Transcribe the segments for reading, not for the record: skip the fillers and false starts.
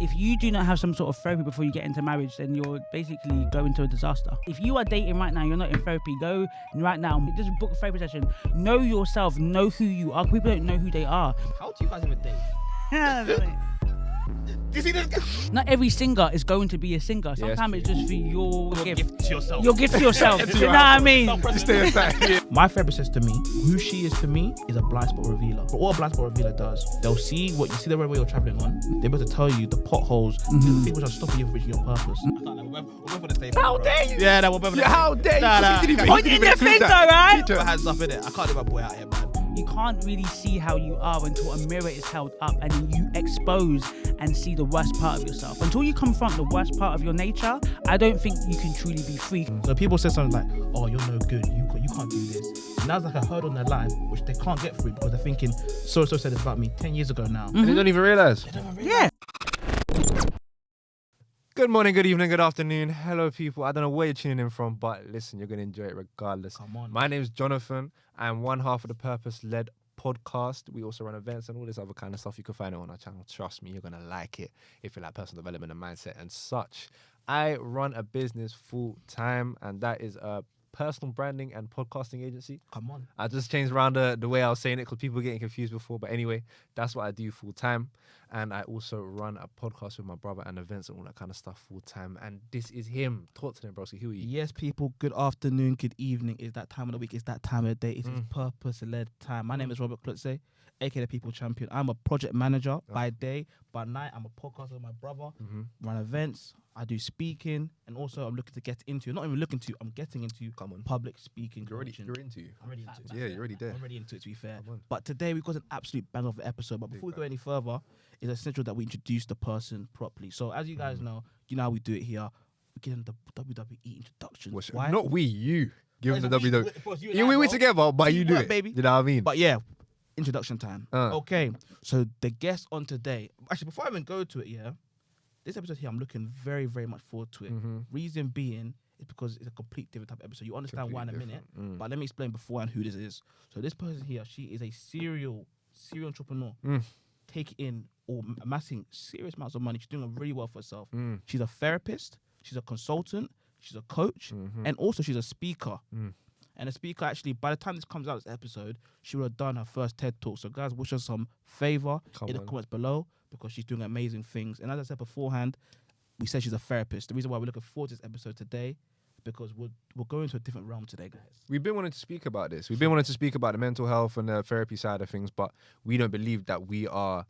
if you do not have some sort of therapy before you get into marriage, then you're basically going to a disaster. If you are dating right now, you're not in therapy, go right now, just book a therapy session. Know yourself, know who you are. People don't know who they are. How do you guys even date? Do you see this? Not every singer is going to be a singer. Sometimes it's just for your gift to yourself. Your gift to yourself. You know what I mean? Stay aside. My therapist says to me, who she is to me is a blind spot revealer. But what a blind spot revealer does, they'll see what you see the road where you're traveling on. They're able to tell you the potholes, the things which are stopping you from reaching your purpose. We're for the same. How dare you? Yeah, no, we're both. How dare you? Point in the finger, right? Put hands up in it. I can't do my boy out here, man. You can't really see how you are until a mirror is held up and you expose and see the worst part of yourself. Until you confront the worst part of your nature, I don't think you can truly be free. So people say something like, oh, you're no good, you can't do this. And that's like a hurdle in their life, which they can't get through because they're thinking, so-and-so said this about me 10 years ago now. And they don't even realise. Yeah. Good morning, good evening, good afternoon. Hello, people. I don't know where you're tuning in from, but listen, you're going to enjoy it regardless. Come on. My name's Jonathan. I'm one half of the Purpose-Led podcast. We also run events and all this other kind of stuff. You can find it on our channel. Trust me, you're going to like it if you like personal development and mindset and such. I run a business full time, and that is a personal branding and podcasting agency. Come on. I just changed around the way I was saying it because people were getting confused before. But anyway, that's what I do full time. And I also run a podcast with my brother and events and all that kind of stuff full time. And this is him. Talk to them, broski. Who are you? Yes, people. Good afternoon, good evening. It's that time of the week. It's that time of the day. It's purpose-led time. My name is Robert Klutse, aka the People Champion. I'm a project manager by day. By night, I'm a podcaster with my brother. Run events. I do speaking. And also, I'm looking to get into, not even looking to, I'm getting into public speaking. You're into I'm already into it. Yeah, you're already there. I'm already into it, to be fair. But today, we've got an absolute bang of an episode. But before we go any further, it's essential that we introduce the person properly. So as you guys know, you know how we do it here. We give them the WWE introduction. Why? Not we, you. Give them the WWE. You we together, but you do it. Baby. You know what I mean? But yeah, introduction time. Okay, so the guest on today. Actually, before I even go to it, this episode here, I'm looking very, very much forward to it. Reason being is because it's a complete different type of episode. You understand why in a minute, but let me explain beforehand who this is. So this person here, she is a serial entrepreneur. Taking in or amassing serious amounts of money. She's doing really well for herself. She's a therapist, she's a consultant, she's a coach, and also she's a speaker. And a speaker, actually, by the time this comes out, this episode, she would have done her first TED Talk. So guys, wish her some favor in the comments below because she's doing amazing things. And as I said beforehand, we said she's a therapist. The reason why we're looking forward to this episode today because we're going to a different realm today, guys. We've been wanting to speak about this. We've been wanting to speak about the mental health and the therapy side of things, but we don't believe that we are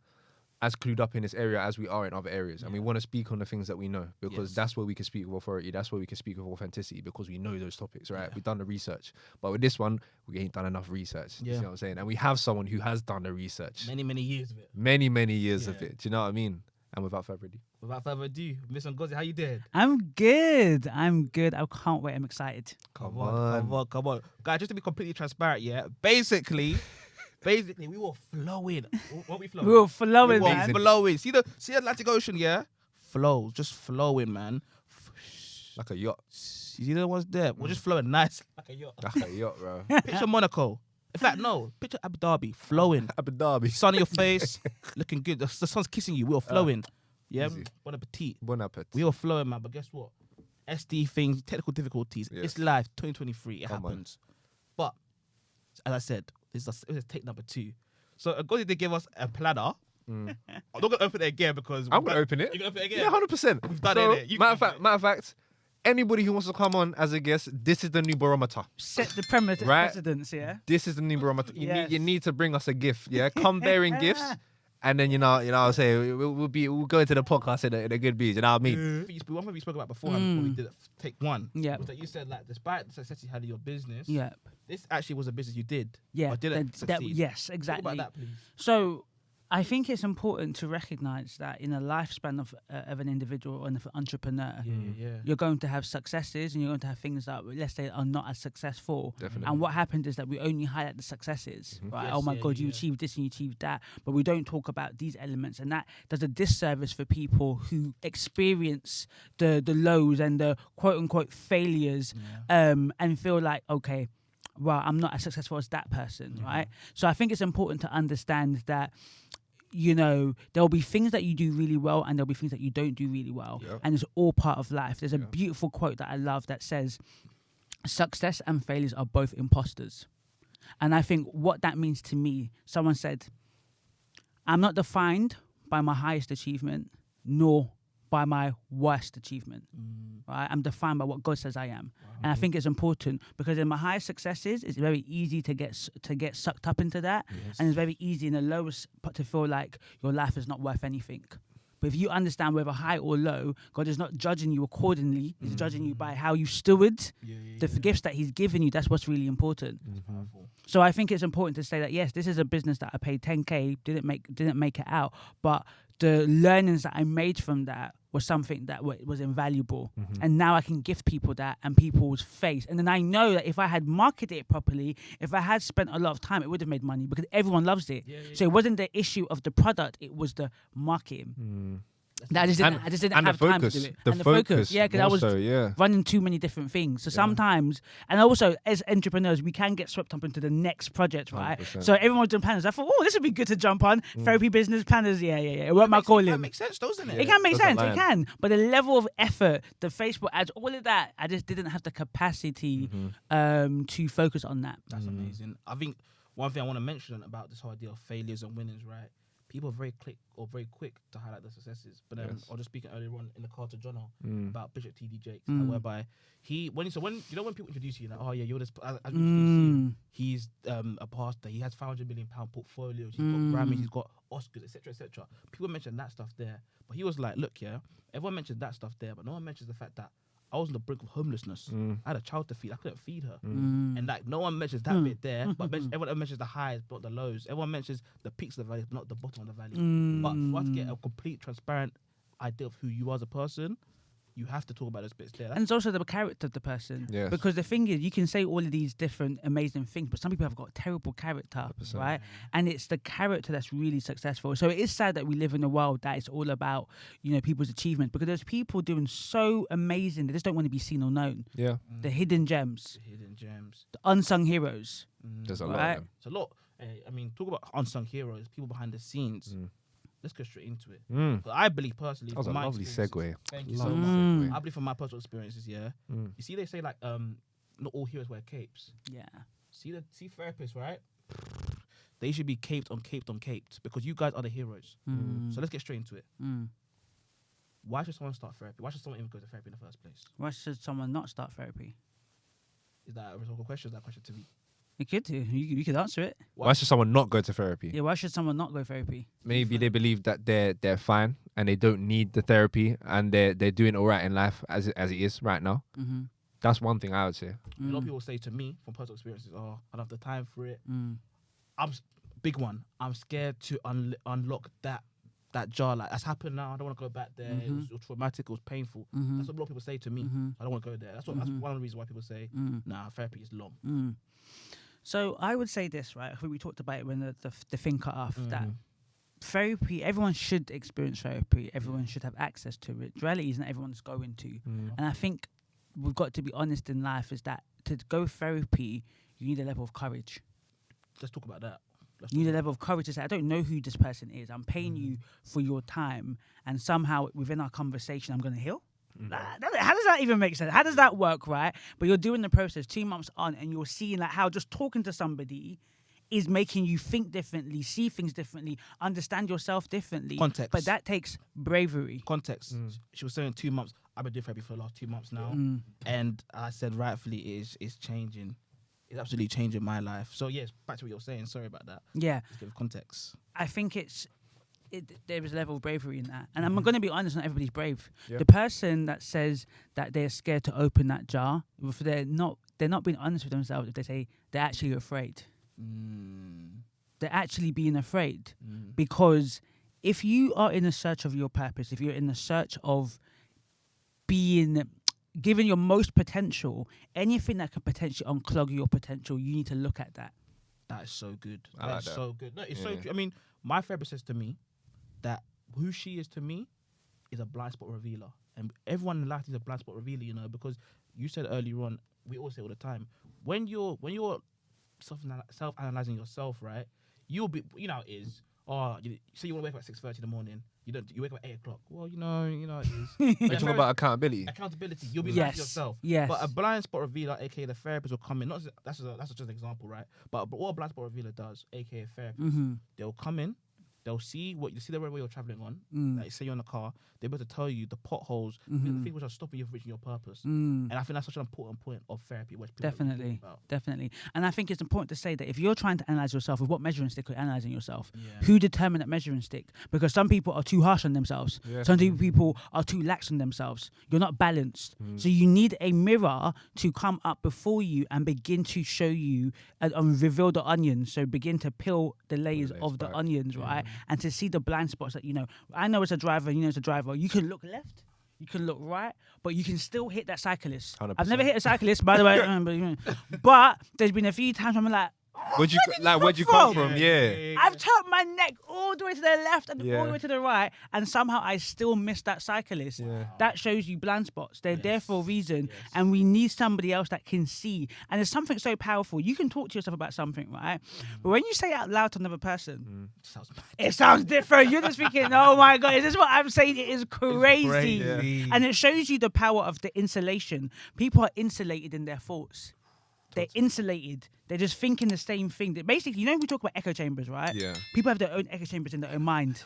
as clued up in this area as we are in other areas. And we want to speak on the things that we know because that's where we can speak with authority. That's where we can speak with authenticity because we know those topics, right? We've done the research. But with this one, we ain't done enough research. You see what I'm saying? And we have someone who has done the research. Many years of it. Many years of it. Do you know what I mean? And without further ado, Miss Ngozi, how you doing? I'm good. I can't wait. I'm excited. Come on. Guys, just to be completely transparent, basically, we were flowing. What we flowing? We were flowing, man. Flowing. See the Atlantic Ocean, flows, just flowing, man. Like a yacht. You see the ones there? We're just flowing nice. Like a yacht. Like a yacht, bro. Picture Monaco. In fact, no. Picture Abu Dhabi, flowing. Abu Dhabi. Sun on your face, looking good. The sun's kissing you. We were flowing. Easy. Bon appetit. Bon appetit. We were flowing, man. But guess what? SD things, technical difficulties. Yes. It's live, 2023. It Come happens. But as I said, this is take number 2. So Ngozi did give us a planner. I'm not gonna open it again because I'm gonna open it. You're gonna open it again? Yeah, 100%. We've done so, it. Matter of fact, anybody who wants to come on as a guest, this is the new barometer. Set the precedence, yeah? This is the new barometer. Yes. You need to bring us a gift, yeah? Come bearing gifts, and then I'll say we'll go into the podcast in a good beat. You know what I mean? One thing we spoke about beforehand when we did take 1. Yeah. Was that you said like despite the success you had in your business, this actually was a business you did. Yeah. But didn't succeed. Yes, exactly. Talk about that, please. So I think it's important to recognize that in a lifespan of an individual or an entrepreneur, you're going to have successes and you're going to have things that, let's say, are not as successful. Definitely. And what happens is that we only highlight the successes, right? Yes, oh my God, you achieved this and you achieved that. But we don't talk about these elements. And that does a disservice for people who experience the lows and the quote unquote failures and feel like, okay, well, I'm not as successful as that person, right? So I think it's important to understand that there'll be things that you do really well and there'll be things that you don't do really well. Yep. And it's all part of life. There's a beautiful quote that I love that says, success and failures are both imposters. And I think what that means to me, someone said, I'm not defined by my highest achievement, nor by my worst achievement. Right? I'm defined by what God says I am. Wow. And I think it's important because in my highest successes, it's very easy to get sucked up into that. Yes. And it's very easy in the lowest to feel like your life is not worth anything. But if you understand whether high or low, God is not judging you accordingly. He's judging you by how you steward the gifts that he's given you. That's what's really important. So I think it's important to say that, yes, this is a business that I paid 10K, didn't make it out. But the learnings that I made from that was something that was invaluable. And now I can gift people that and people's face. And then I know that if I had marketed it properly, if I had spent a lot of time, it would have made money because everyone loves it. So it wasn't the issue of the product, it was the marketing. I just didn't have time to do it. The focus. Yeah, because I was running too many different things. So sometimes, and also as entrepreneurs, we can get swept up into the next project, right? 100%. So everyone's doing planners. I thought, this would be good to jump on. Therapy business planners, It weren't my calling. That makes sense, doesn't it? It can make sense. It can. But the level of effort, the Facebook ads, all of that, I just didn't have the capacity to focus on that. That's amazing. I think one thing I want to mention about this whole idea of failures and winnings, right? People are very quick to highlight the successes. But I was just speaking earlier on in the car to Jonno about Bishop T.D. Jakes, whereby when people introduce you, you're this, as he's a pastor, he has £500 million portfolios, he's got Grammys, he's got Oscars, etc. People mention that stuff there, but he was like, look, everyone mentions that stuff there, but no one mentions the fact that I was on the brink of homelessness. I had a child to feed. I couldn't feed her. And like no one mentions that bit there, but everyone mentions the highs, but not the lows. Everyone mentions the peaks of the valley, but not the bottom of the valley. But for us to get a complete, transparent idea of who you are as a person, you have to talk about those bits there. And it's also the character of the person. Yes. Because the thing is, you can say all of these different amazing things, but some people have got terrible character, 100%. Right? And it's the character that's really successful. So it is sad that we live in a world that is all about, people's achievements, because there's people doing so amazing, they just don't want to be seen or known. Yeah. The hidden gems. The unsung heroes. There's a lot of them. It's a lot. Talk about unsung heroes, people behind the scenes. Let's go straight into it. I believe personally, that was a lovely segue. Thank you so much. I believe from my personal experiences, you see, they say like not all heroes wear capes. Yeah. See therapists, right? They should be caped on caped because you guys are the heroes. So let's get straight into it. Why should someone start therapy? Why should someone even go to therapy in the first place? Why should someone not start therapy? Is that a rhetorical question? Is that a question to me? You could do. You could answer it. Why should someone not go to therapy? Yeah, why should someone not go to therapy? Maybe they believe that they're fine and they don't need the therapy and they're doing all right in life as it is right now. That's one thing I would say. A lot of people say to me from personal experiences, I don't have the time for it. Big one. I'm scared to unlock that jar. Like, that's happened now. I don't want to go back there. It was traumatic. It was painful. That's what a lot of people say to me. I don't want to go there. That's one of the reasons why people say, nah, therapy is long. So I would say this, right? We talked about it when the thing cut off, that therapy, everyone should experience therapy. Everyone should have access to it. The reality is not everyone's going to. And I think we've got to be honest in life, is that to go therapy, you need a level of courage. Let's talk about that. You need a level of courage to say, I don't know who this person is. I'm paying you for your time. And somehow within our conversation, I'm going to heal. How does that even make sense? How does that work, right? But you're doing the process 2 months on and you're seeing like how just talking to somebody is making you think differently, see things differently, understand yourself differently. Context. But that takes bravery. Context. She was saying 2 months. I've been doing therapy for the last 2 months now. And I said rightfully it's changing. It's absolutely changing my life. So yes, back to what you're saying. Sorry about that. Yeah. Let's give context. I think there is a level of bravery in that. And I'm going to be honest, not everybody's brave. Yeah. The person that says that they're scared to open that jar, if they're not being honest with themselves if they say they're actually afraid. They're actually being afraid. Because if you are in a search of your purpose, if you're in the search of being given your most potential, anything that can potentially unclog your potential, you need to look at that. That is so good. That's so good. No, it's so true. I mean, my therapist says to me that who she is to me is a blind spot revealer. And everyone in life is a blind spot revealer, because you said earlier on, we all say all the time, when you're self-analyzing yourself, right, you'll be, how it is, oh, you say you want to wake up at 6:30 in the morning. You wake up at 8 o'clock. Well, you know it is. You're talking about accountability. Accountability. You'll be lying to yourself. Yes. But a blind spot revealer, aka the therapist, will come in. That's just an example, right? But what a blind spot revealer does, aka therapist, they'll come in. They'll see the road where you're traveling on. Like, say you're in a car, they're able to tell you the potholes, the things which are stopping you from reaching your purpose. And I think that's such an important point of therapy. Which Definitely. And I think it's important to say that if you're trying to analyze yourself, with what measuring stick are you analyzing yourself? Who determined that measuring stick? Because some people are too harsh on themselves. Some people are too lax on themselves. You're not balanced. So you need a mirror to come up before you and begin to show you and reveal the onions. So begin to peel the layers of the onions, right? And to see the blind spots that, I know as a driver, as a driver, you can look left, you can look right, but you can still hit that cyclist. 100%. I've never hit a cyclist, by the way, but there's been a few times I'm like, Where'd you come from? Yeah. I've turned my neck all the way to the left and all the way to the right, and somehow I still missed that cyclist. Yeah. That shows you blind spots. They're there for a reason, and we need somebody else that can see. And there's something so powerful. You can talk to yourself about something, right? But when you say it out loud to another person, it sounds different. You're just thinking, oh my God, is this what I'm saying? It is crazy. And it shows you the power of the insulation. People are insulated in their thoughts. They're insulated. They're just thinking the same thing. Basically, we talk about echo chambers, right? Yeah. People have their own echo chambers in their own mind.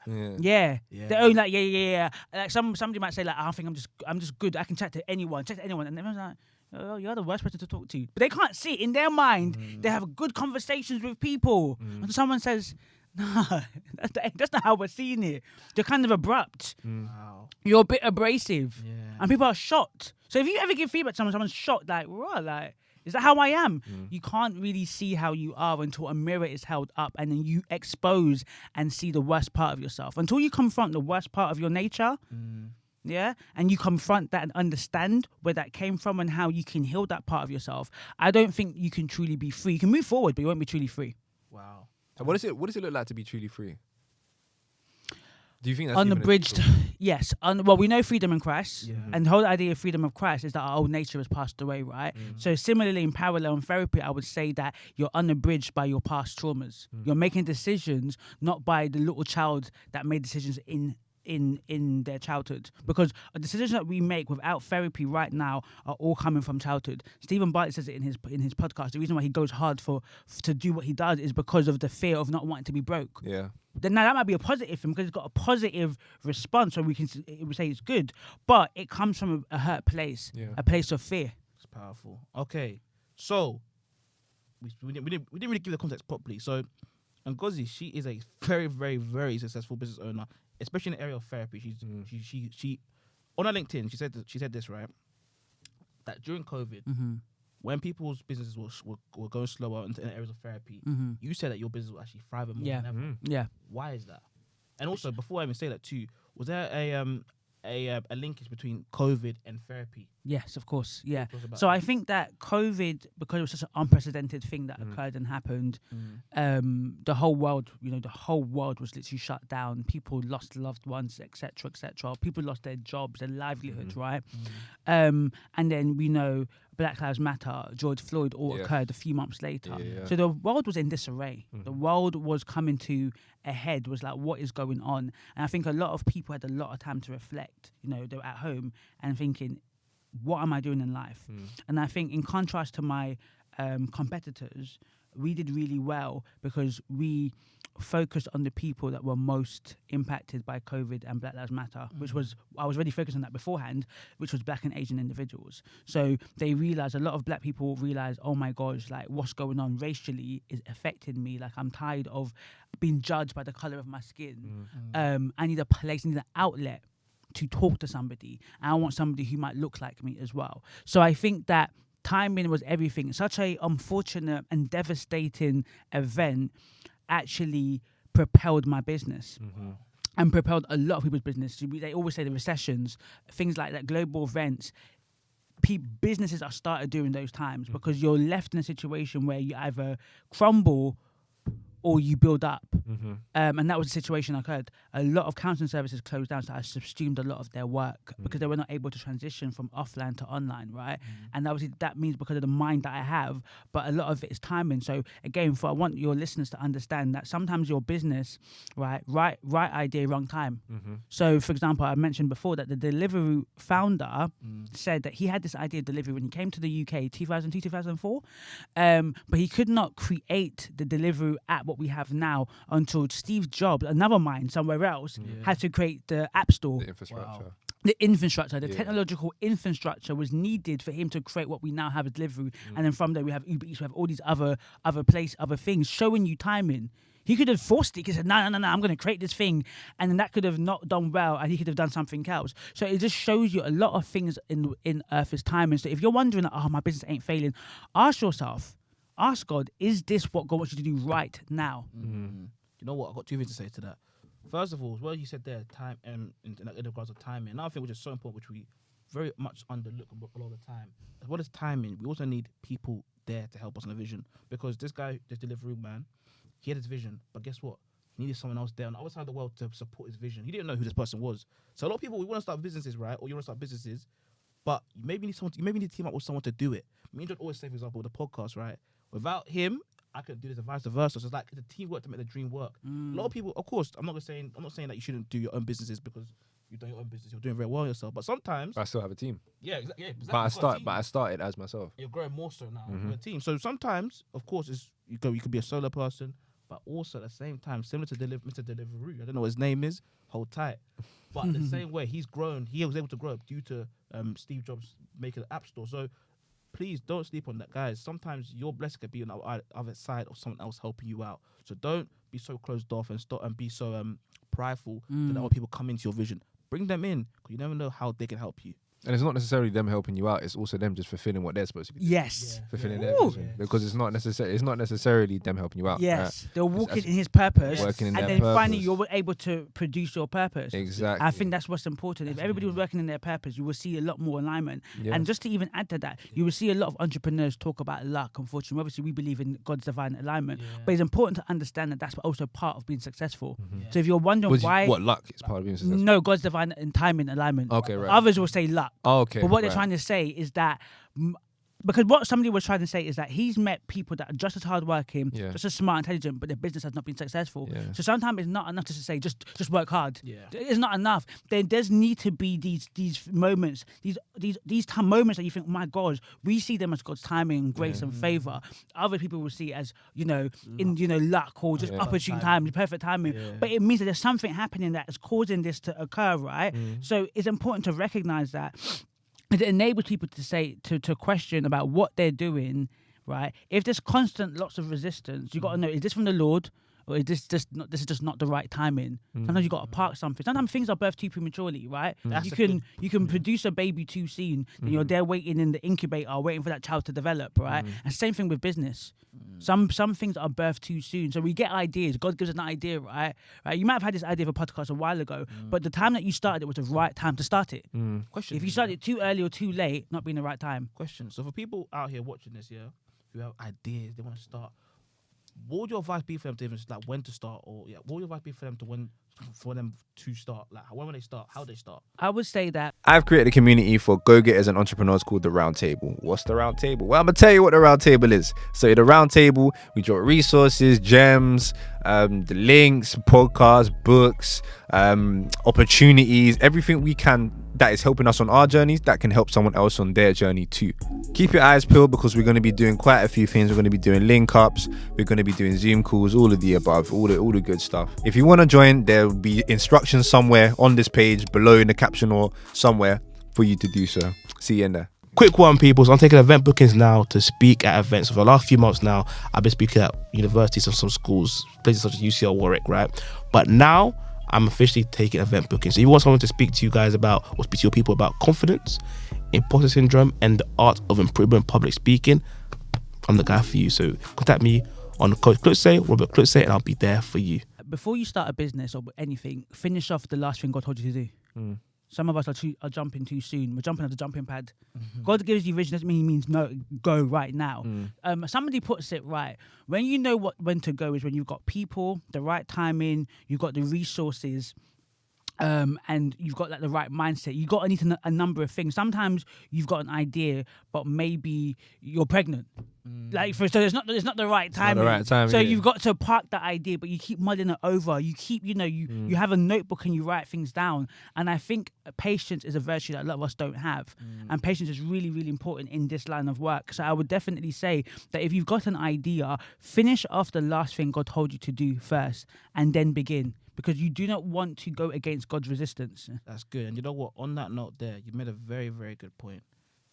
Yeah. Their own Like somebody might say like, I think I'm just good. I can chat to anyone, and everyone's like, oh, you're the worst person to talk to. But they can't see it in their mind. They have good conversations with people. And someone says, no, that's not how we're seeing it. You're kind of abrupt. Wow. You're a bit abrasive. Yeah. And people are shocked. So if you ever give feedback to someone's shocked, like, what? Like, is that how I am? You can't really see how you are until a mirror is held up and then you expose and see the worst part of yourself. Until you confront the worst part of your nature, and you confront that and understand where that came from and how you can heal that part of yourself, I don't think you can truly be free. You can move forward, but you won't be truly free. Wow. So what does it look like to be truly free? Do you think that's unabridged? Yes. Well, we know freedom in Christ, and the whole idea of freedom of Christ is that our old nature has passed away, right? So similarly, in parallel in therapy, I would say that you're unabridged by your past traumas. You're making decisions not by the little child that made decisions in their childhood, because the decisions that we make without therapy right now are all coming from childhood. Stephen Bartlett says it in his podcast. The reason why he goes hard to do what he does is because of the fear of not wanting to be broke. Yeah. Then now that might be a positive thing because it's got a positive response, so we would say it's good, but it comes from a hurt place, a place of fear. It's powerful. Okay, so we didn't really give the context properly. So, Ngozi, she is a very, very, very successful business owner, especially in the area of therapy. She on her LinkedIn, she said this, right, that during COVID, when people's businesses were going slower in areas of therapy, you said that your business will actually thrive more than ever. Yeah. Why is that? And also, before I even say that too, was there a linkage between COVID and therapy? Yes, of course. Yeah. So I think that COVID, because it was such an unprecedented thing that occurred and happened, the whole world was literally shut down. People lost loved ones, etc., etc. People lost their jobs, their livelihoods, right? And then we know Black Lives Matter, George Floyd, all occurred a few months later. So the world was in disarray. The world was coming to a head, was like, what is going on? And I think a lot of people had a lot of time to reflect. They were at home and thinking, what am I doing in life? And I think in contrast to my competitors, we did really well because we focused on the people that were most impacted by COVID and Black Lives Matter, which was, I was already focused on that beforehand, which was Black and Asian individuals. So they realized, a lot of Black people realized, oh my gosh, like what's going on racially is affecting me. Like I'm tired of being judged by the color of my skin. I need a place, I need an outlet to talk to somebody. And I want somebody who might look like me as well. So I think that timing was everything. Such a unfortunate and devastating event actually propelled my business and propelled a lot of people's business. They always say the recessions, things like that, global events, businesses are started during those times because you're left in a situation where you either crumble or you build up. Mm-hmm. And that was the situation occurred. A lot of counselling services closed down, so I subsumed a lot of their work because they were not able to transition from offline to online, right? And obviously that means because of the mind that I have, but a lot of it is timing. So again, I want your listeners to understand that sometimes your business, right idea, wrong time. So for example, I mentioned before that the Deliveroo founder said that he had this idea of delivery when he came to the UK 2002, 2004, but he could not create the Deliveroo app, what we have now, until Steve Jobs, another mind somewhere else, had to create the App Store. The infrastructure. Wow. The infrastructure, the technological infrastructure was needed for him to create what we now have as Deliveroo. And then from there we have Uber Eats, we have all these other things showing you timing. He could have forced it. He could have said, no, I'm going to create this thing. And then that could have not done well and he could have done something else. So it just shows you a lot of things in Earth is timing. So if you're wondering, my business ain't failing, ask yourself, ask God, is this what God wants you to do right now? You know what? I've got 2 things to say to that. First of all, what you said there, time in regards to timing. Another thing which is so important, which we very much underlook a lot of the time. What is timing? We also need people there to help us on the vision. Because this guy, this delivery man, he had his vision, but guess what? He needed someone else there on the other side of the world to support his vision. He didn't know who this person was. So a lot of people, we want to start businesses, right? Or you want to start businesses, but you maybe need to team up with someone to do it. Me and John always say, for example, with the podcast, right? Without him, I couldn't do this and vice versa. So it's like it's a teamwork to make the dream work. A lot of people, of course, I'm not saying that you shouldn't do your own businesses because you've done your own business, you're doing very well yourself. But sometimes I still have a team. Yeah, exactly. But I started as myself. You're growing more so now with a team. So sometimes, of course, you could be a solo person, but also at the same time, similar to Mr. Deliveroo, I don't know what his name is, hold tight. But in the same way, he's grown. He was able to grow up due to Steve Jobs making an app store. So please don't sleep on that, guys. Sometimes your blessing could be on the other side of someone else helping you out. So don't be so closed off and be so prideful that other people come into your vision. Bring them in, because you never know how they can help you. And it's not necessarily them helping you out, it's also them just fulfilling what they're supposed to be doing. Yes. Fulfilling their vision. Because it's not necessarily them helping you out. Yes. Right? They're walking in his purpose. Working in and their then finally purpose. you're able to produce your purpose. Exactly. I think that's what's important. If everybody was working in their purpose, you will see a lot more alignment. Yeah. And just to even add to that, you will see a lot of entrepreneurs talk about luck. Unfortunately, obviously we believe in God's divine alignment, but it's important to understand that that's also part of being successful. So if you're wondering why... What, luck is part of being successful? No, God's divine and timing alignment. Okay, right. Others will say luck. Oh, okay. But what they're trying to say is that... Because what somebody was trying to say is that he's met people that are just as hardworking, just as smart, intelligent, but their business has not been successful. Yeah. So sometimes it's not enough just to say just work hard. Yeah. It's not enough. There does need to be these moments, these moments that you think, oh my God, we see them as God's timing, and grace, and favor. Other people will see it as luck or just opportune time, perfect timing. Yeah. But it means that there's something happening that is causing this to occur, right? So it's important to recognize that. It enables people to say to question about what they're doing, right? If there's constant lots of resistance, you got to know, is this from the Lord? Or is this is just not the right timing? Sometimes you got to park something. Sometimes things are birthed too prematurely, right? You can produce a baby too soon, and you're there waiting in the incubator, waiting for that child to develop, right? And same thing with business. Some things are birthed too soon. So we get ideas. God gives us an idea, right? You might have had this idea of a podcast a while ago, but the time that you started it was the right time to start it. Question: if you started it too early or too late, not being the right time. Question: so for people out here watching this, who have ideas, they want to start. What would your advice be for them to even when to start, or what would your advice be for them to start? Like when they start, how they start? I would say that I've created a community for go-getters and entrepreneurs called the Round Table. What's the Round Table? Well, I'm gonna tell you what the Round Table is. So the Round Table, we drop resources, gems, the links, podcasts, books, opportunities, everything we can that is helping us on our journeys that can help someone else on their journey too. Keep your eyes peeled because we're going to be doing quite a few things. We're going to be doing link ups, we're going to be doing Zoom calls, all of the above, all the good stuff. If you want to join, there will be instructions somewhere on this page below in the caption or somewhere for you to do so. See you in there. Quick one, people. So I'm taking event bookings now to speak at events. So for the last few months now, I've been speaking at universities and some schools, places such as UCL Warwick, right? But now I'm officially taking event bookings. So if you want someone to speak to you guys about, or speak to your people about confidence, imposter syndrome, and the art of improving public speaking, I'm the guy for you. So contact me on Coach Klutse, Robert Klutse, and I'll be there for you. Before you start a business or anything, finish off the last thing God told you to do. Some of us are jumping too soon. We're jumping at the jumping pad. God gives you vision doesn't mean he means no, go right now. Somebody puts it right. When you know when to go is when you've got people, the right timing, you've got the resources, and you've got like the right mindset. You've got a number of things. Sometimes you've got an idea, but maybe you're pregnant. So it's not the right time. Not the right time. So you've got to park that idea, but you keep mulling it over. You keep, you have a notebook and you write things down. And I think patience is a virtue that a lot of us don't have. And patience is really, really important in this line of work. So I would definitely say that if you've got an idea, finish off the last thing God told you to do first, and then begin. Because you do not want to go against God's resistance. That's good. And you know what? On that note there, you made a very, very good point.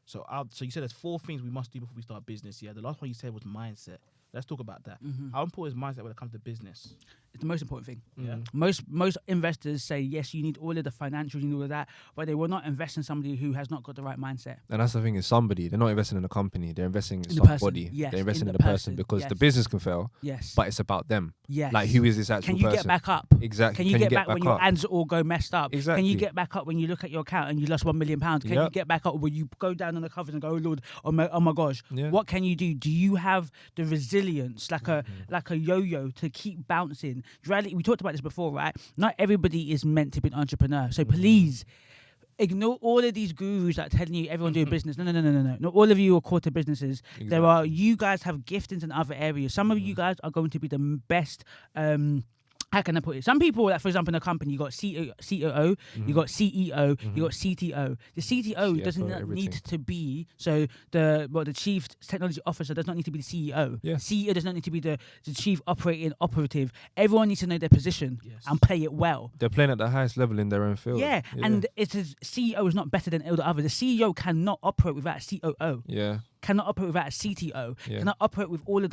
So you said there's 4 things we must do before we start business. Yeah, the last one you said was mindset. Let's talk about that. How important is mindset when it comes to business? It's the most important thing. Yeah. Most investors say, yes, you need all of the financials, you need all of that, but they will not invest in somebody who has not got the right mindset. And that's the thing, is somebody. They're not investing in a company. They're investing in the person. somebody. Yes, they're investing in in the the person, person. because Yes. the business can fail, Yes. but it's about them. Yes. Like, who is this actual Can you person? get back up? Exactly. Can you get back when your up? hands all go messed up? Exactly. Can you get back up when you look at your account and you lost £1 million? Can you get back up when you go down on the covers and go, oh Lord, oh my gosh? Yeah. What can you do? Do you have the resilience, like a yo-yo, to keep bouncing? We talked about this before, right? Not everybody is meant to be an entrepreneur. So please, ignore all of these gurus that are telling you everyone do a business. No. Not all of you are called to businesses. Exactly. You guys have giftings in other areas. Some of you guys are going to be the best. How can I put it? Some people, like for example, in a company, you got COO, you got CEO, you got CTO. The CTO doesn't need to be the chief technology officer does not need to be the CEO. Yeah. CEO does not need to be the chief operative. Everyone needs to know their position and play it well. They're playing at the highest level in their own field. Yeah. And CEO is not better than all the others. The CEO cannot operate without a COO. Yeah. Cannot operate without a CTO. Cannot operate without all of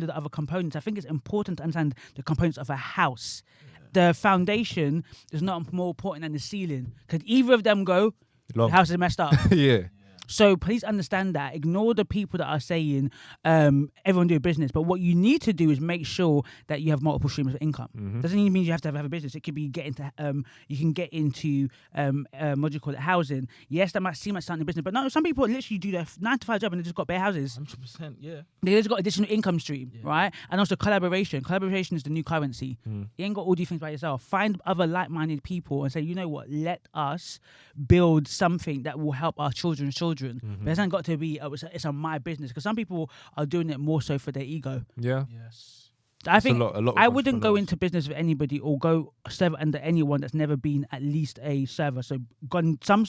the other components. I think it's important to understand the components of a house. The foundation is not more important than the ceiling. Because either of them go, the house is messed up. Yeah. So please understand that. Ignore the people that are saying everyone do a business. But what you need to do is make sure that you have multiple streams of income. Doesn't even mean you have to have a business. It could be you can get into what do you call it, housing. Yes, that might seem like starting a business, but no, some people literally do their 9-to-5 job and they just got bare houses. 100%, yeah. They just got additional income stream, right? And also collaboration. Collaboration is the new currency. You ain't got all these things by yourself. Find other like-minded people and say, you know what, let us build something that will help our children's children. But it hasn't got to be it's on my business, because some people are doing it more so for their ego. Yeah. Yes. I think a lot I wouldn't go into business with anybody or go serve under anyone that's never been at least a server. So gone some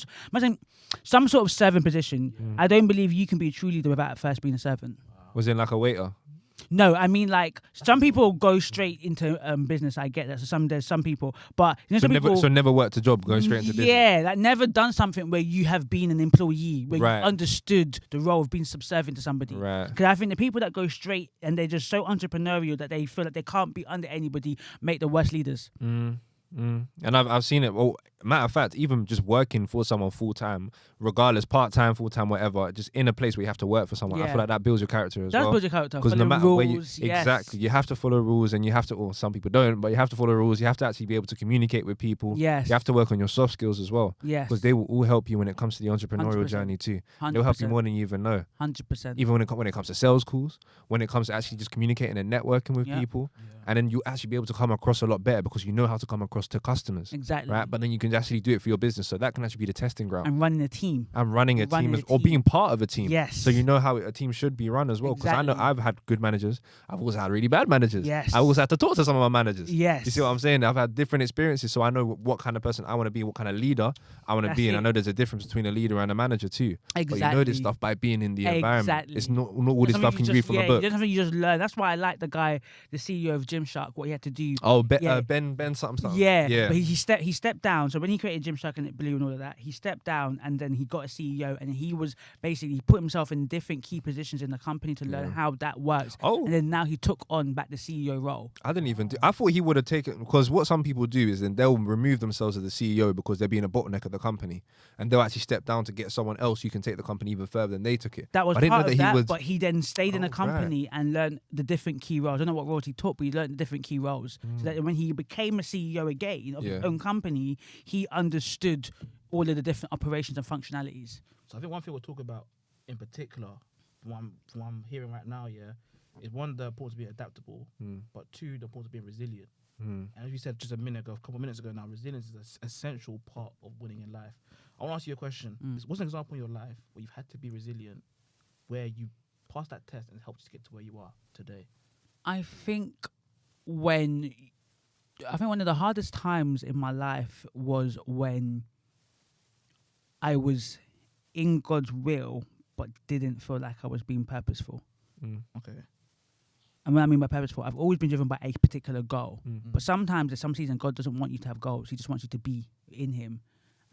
sort of servant position. I don't believe you can be a true leader without first being a servant. Was it like a waiter? No, I mean, like, some people go straight into business. I get that. So there's some people, but some people never worked a job, going straight into business. Yeah, like never done something where you have been an employee, where you understood the role of being subservient to somebody. Right. Because I think the people that go straight and they're just so entrepreneurial that they feel like they can't be under anybody make the worst leaders. And I've seen it. Well, matter of fact, even just working for someone full time, regardless, part time, full time, whatever, just in a place where you have to work for someone, I feel like that builds your character as well. That builds your character. Because no matter where exactly, you have to follow rules, and you have to. Or some people don't, but you have to follow rules. You have to actually be able to communicate with people. Yes. You have to work on your soft skills as well. Yes. Because they will all help you when it comes to the entrepreneurial 100%. journey too. 100%. They'll help you more than you even know. 100%. Even when it comes to sales calls, when it comes to actually just communicating and networking with people. And then you actually be able to come across a lot better because you know how to come across to customers. Exactly. Right? But then you can actually do it for your business. So that can actually be the testing ground. And running a team. Or being part of a team. Yes. So you know how a team should be run as well. Because I know I've had good managers. I've also had really bad managers. Yes. I also had to talk to some of my managers. Yes. You see what I'm saying? I've had different experiences. So I know what kind of person I want to be, what kind of leader I want to be. And I know there's a difference between a leader and a manager too. Exactly. But you know this stuff by being in the environment. It's not all this stuff can you read from a book. It's something you just learn. That's why I like the guy, the CEO of Gymshark, what he had to do. Oh, Ben something. Yeah. But he stepped down. So when he created Gymshark and it blew and all of that, he stepped down and then he got a CEO and he was basically put himself in different key positions in the company to learn how that works. Oh. And then now he took on back the CEO role. I thought he would have taken, because what some people do is then they'll remove themselves as the CEO because they're being a bottleneck of the company, and they'll actually step down to get someone else who can take the company even further than they took it. That was part of that, but he then stayed in the company and learned the different key roles. I don't know what roles he took, but he learned the different key roles. So that when he became a CEO again of his own company, he understood all of the different operations and functionalities. So I think one thing we'll talk about in particular, from what I'm hearing right now, is one, the importance of being adaptable, but two, the importance of being resilient. And as you said just a couple of minutes ago now, resilience is an essential part of winning in life. I want to ask you a question. What's an example in your life where you've had to be resilient, where you passed that test and it helped you to get to where you are today? I think one of the hardest times in my life was when I was in God's will but didn't feel like I was being purposeful. Okay. And when I mean by purposeful, I've always been driven by a particular goal. But sometimes, in some seasons, God doesn't want you to have goals. He just wants you to be in Him.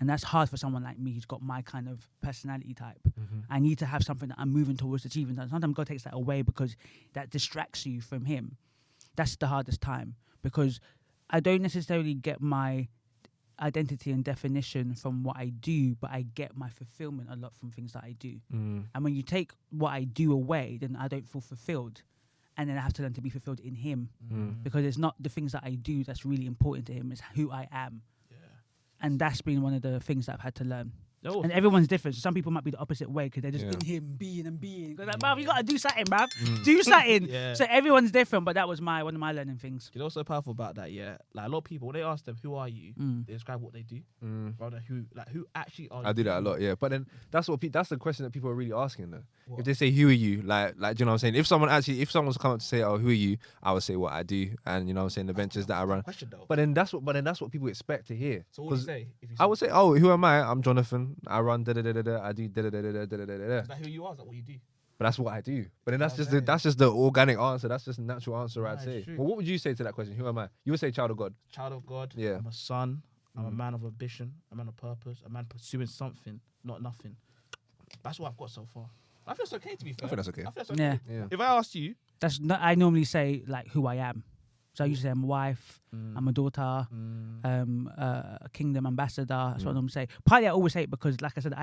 And that's hard for someone like me who's got my kind of personality type. I need to have something that I'm moving towards achieving. Sometimes God takes that away because that distracts you from Him. That's the hardest time, because I don't necessarily get my identity and definition from what I do, but I get my fulfillment a lot from things that I do. And when you take what I do away, then I don't feel fulfilled. And then I have to learn to be fulfilled in Him, because it's not the things that I do that's really important to Him. It's who I am. And that's been one of the things that I've had to learn. And everyone's different. So some people might be the opposite way because they're just in Him, being and being. Like, bruv, you got to do something, bruv. Do something. So everyone's different, but that was one of my learning things. You know what's so powerful about that, like a lot of people, when they ask them, who are you? They describe what they do. Rather, who actually are you? I do that a lot, yeah. But then that's the question that people are really asking, though. What? If they say, who are you? Like, do you know what I'm saying? If someone's come up to say, oh, who are you? I would say what I do, and you know what I'm saying, the ventures that I run. But then that's what people expect to hear. So what would you say? I would say, oh, who am I? I'm Jonathan. I run I do Is that who you are? Is that what you do? But that's what I do. But then that's just the organic answer. That's just a natural answer, I'd say. Well, what would you say to that question? Who am I? You would say child of God. Child of God. Yeah. I'm a son. I'm a man of ambition. A man of purpose. A man pursuing something, not nothing. That's what I've got so far. I feel it's okay, to be fair. I feel that's okay. Yeah. If I asked you, I normally say like who I am. So I usually say I'm a wife, I'm a daughter, a kingdom ambassador. That's what I'm say. Partly I always say it because, like I said,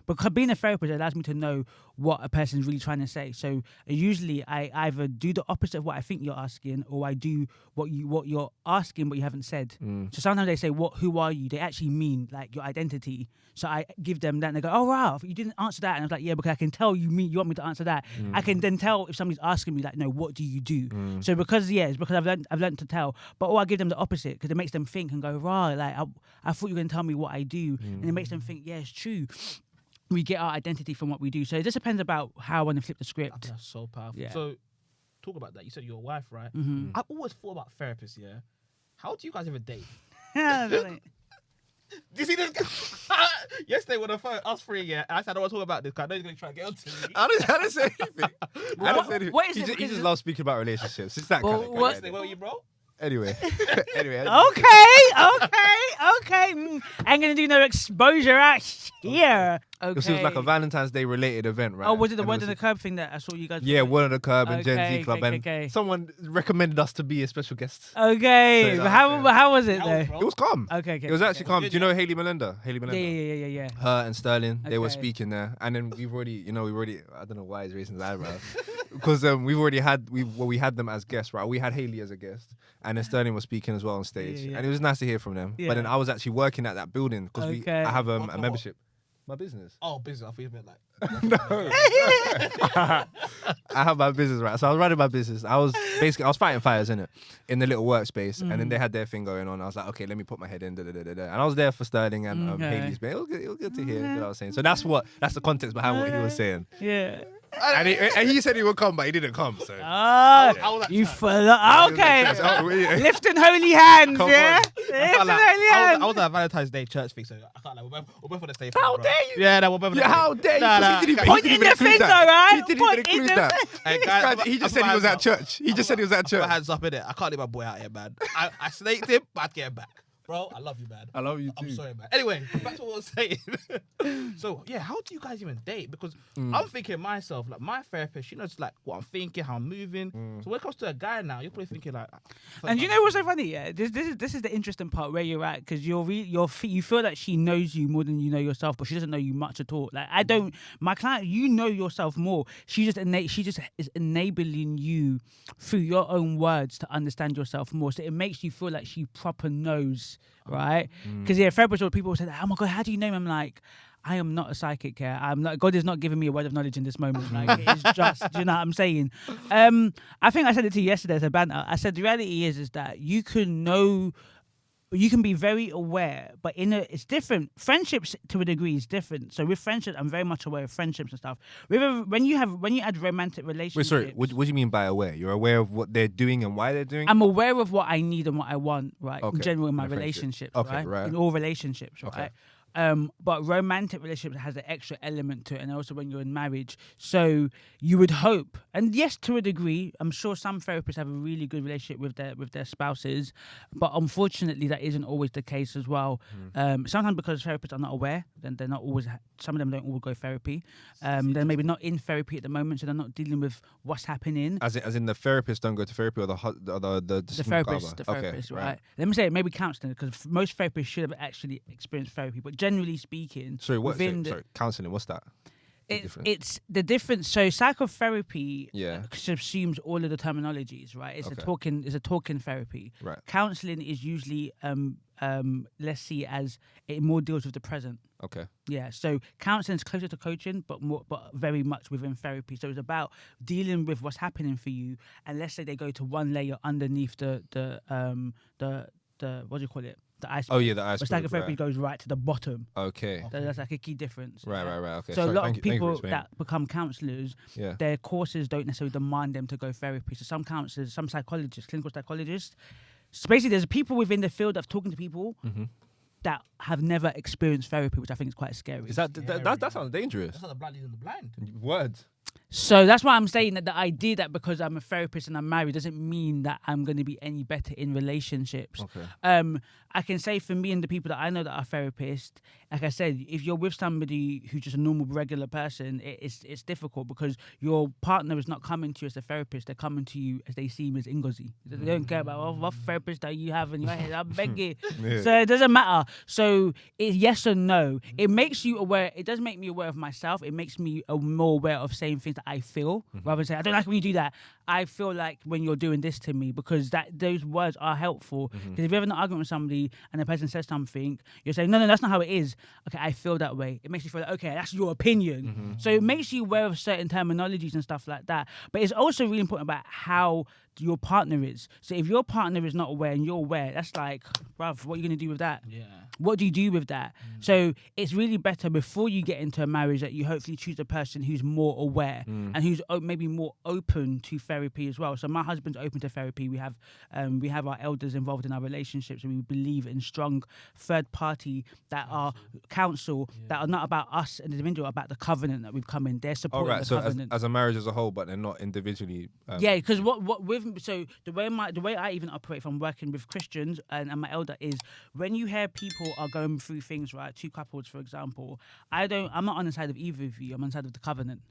because being a therapist allows me to know what a person's really trying to say. So usually I either do the opposite of what I think you're asking, or I do what you're asking but you haven't said. So sometimes they say, who are you? They actually mean like your identity. So I give them that and they go, oh wow, you didn't answer that. And I was like, yeah, because I can tell you want me to answer that. I can then tell if somebody's asking me like, no, what do you do? So it's because I've learned to tell, but I give them the opposite because it makes them think and go, right, like I thought you were going to tell me what I do, and it makes them think, yeah, it's true. We get our identity from what we do. So it just depends about how I want to flip the script. I think that's so powerful. Yeah. So talk about that. You said you're a wife, right? I've always thought about therapists. Yeah, how do you guys ever date? Do you see this guy? Yesterday when the phone, us three, and I said I don't want to talk about this because I know he's going to try and get onto me. I didn't say anything. What is it? He just loves speaking about relationships. It's that kind of guy. Yesterday, where were you, bro? Anyway. Okay. Ain't gonna do no exposure out here. Okay. Because it was like a Valentine's Day related event, right? Oh, was it the Word on the Curb thing that I saw you guys? Yeah, Word on the Curb and Gen Z Club, okay. and someone recommended us to be a special guest. Okay, So but how was it though? It was calm. Okay. It was actually calm. Do you know Hayley Melinda? Yeah. Her and Sterling, they were Okay. speaking there, and then we've already, I don't know why he's raising his eyebrows, because we had them as guests, right? We had Hayley as a guest, and then Sterling was speaking as well on stage, and it was nice to hear from them. Yeah. But then I was actually working at that building because I have a membership. My business. Oh, business. I thought you meant like. No. I have my business, right? So I was running my business. I was fighting fires in the little workspace, and then they had their thing going on. I was like, okay, let me put my head in, and I was there for Sterling and Hayley's. But it was good to hear. You know what I was saying? So that's the context behind what he was saying. Yeah. And he said he would come, but he didn't come. So You follow. Okay. Lifting holy hands, yeah. I was at a Valentine's Day church thing, so I can't. Like, we're both on the same. How dare you? Yeah, no, we're both. How dare you? Point in the finger, right? He didn't even include that. Hey, guys, He just said he was at church. He just said he was at Put church. my hands up in it. I can't leave my boy out here, man. I snaked him, but I'd get him back. Bro, I love you, man. I love you too. I'm sorry, man. Anyway, back to what I was saying. So, yeah, how do you guys even date? Because I'm thinking myself, like, my therapist, she knows, like, what I'm thinking, how I'm moving. So when it comes to a guy now, you're probably thinking, like... And you know what's so funny? Yeah, this is the interesting part where you're at, because you feel like she knows you more than you know yourself, but she doesn't know you much at all. Like, my client, you know yourself more. She just is enabling you through your own words to understand yourself more. So it makes you feel like she proper knows. Right? Because therapists or people say, "Oh my God, how do you know him?" I'm like, I am not a psychic here. I'm not. God is not giving me a word of knowledge in this moment. Like, it's just, do you know what I'm saying? I think I said it to you yesterday as a banter. I said the reality is that you can know. You can be very aware, but it's different. Friendships, to a degree, is different. So with friendships, I'm very much aware of friendships and stuff. When you add romantic relationships. Wait, sorry. What do you mean by aware? You're aware of what they're doing and why they're doing? I'm aware of what I need and what I want, right? Okay. In general, in my In a friendship. relationships, Okay, right. In all relationships, Okay. right? But romantic relationships has an extra element to it, and also when you're in marriage. So you would hope, and yes, to a degree, I'm sure some therapists have a really good relationship with their spouses, but unfortunately, that isn't always the case as well. Sometimes because therapists are not aware, then they're not always. Some of them don't all go therapy. They're maybe not in therapy at the moment, so they're not dealing with what's happening. As in the therapists don't go to therapy, or the therapist, okay, right? Let me say maybe counselling, because most therapists should have actually experienced therapy, but generally speaking, sorry, counselling, what's that? It's the difference. So psychotherapy subsumes all of the terminologies, right? It's a talking therapy. Right. Counselling is usually let's see as it more deals with the present. Okay. Yeah. So counselling is closer to coaching, but very much within therapy. So it's about dealing with what's happening for you, and let's say they go to one layer underneath the what do you call it? The iceberg. Oh yeah, the iceberg. But psychotherapy goes right to the bottom. Okay. That's like a key difference. Right. Okay. So a lot of people that become counsellors, their courses don't necessarily demand them to go therapy. So some counsellors, some psychologists, clinical psychologists, so basically there's people within the field of talking to people that have never experienced therapy, which I think is quite scary. Is that sounds dangerous? That's not the blind leading the blind. Words. So that's why I'm saying that the idea that because I'm a therapist and I'm married doesn't mean that I'm going to be any better in relationships. Okay. I can say for me and the people that I know that are therapists, like I said, if you're with somebody who's just a normal, regular person, it's difficult because your partner is not coming to you as a therapist. They're coming to you as they see him as Ngozi. They don't care about what therapist that you have in your head. I beg you. Yeah. So it doesn't matter. So it's yes or no. It makes you aware. It does make me aware of myself. It makes me more aware of saying things that I feel, rather than say, I don't like when you do that. I feel like when you're doing this to me, because those words are helpful. Because if you're having an argument with somebody and the person says something, you're saying, no, that's not how it is. Okay, I feel that way. It makes you feel like, okay, that's your opinion. So it makes you aware of certain terminologies and stuff like that. But it's also really important about how your partner is. So if your partner is not aware and you're aware, that's like, bruv, what are you going to do with that? Yeah. What do you do with that? So it's really better before you get into a marriage that you hopefully choose a person who's more aware and who's maybe more open to therapy as well. So my husband's open to therapy. We have our elders involved in our relationships, and we believe in strong third party that are counsel that are not about us as an individual, about the covenant that we've come in. They're supporting the covenant. As a marriage as a whole, but they're not individually. Yeah, because the way I even operate from working with Christians and my elder is when you hear people are going through things, right? Two couples, for example. I'm not on the side of either of you. I'm on the side of the covenant.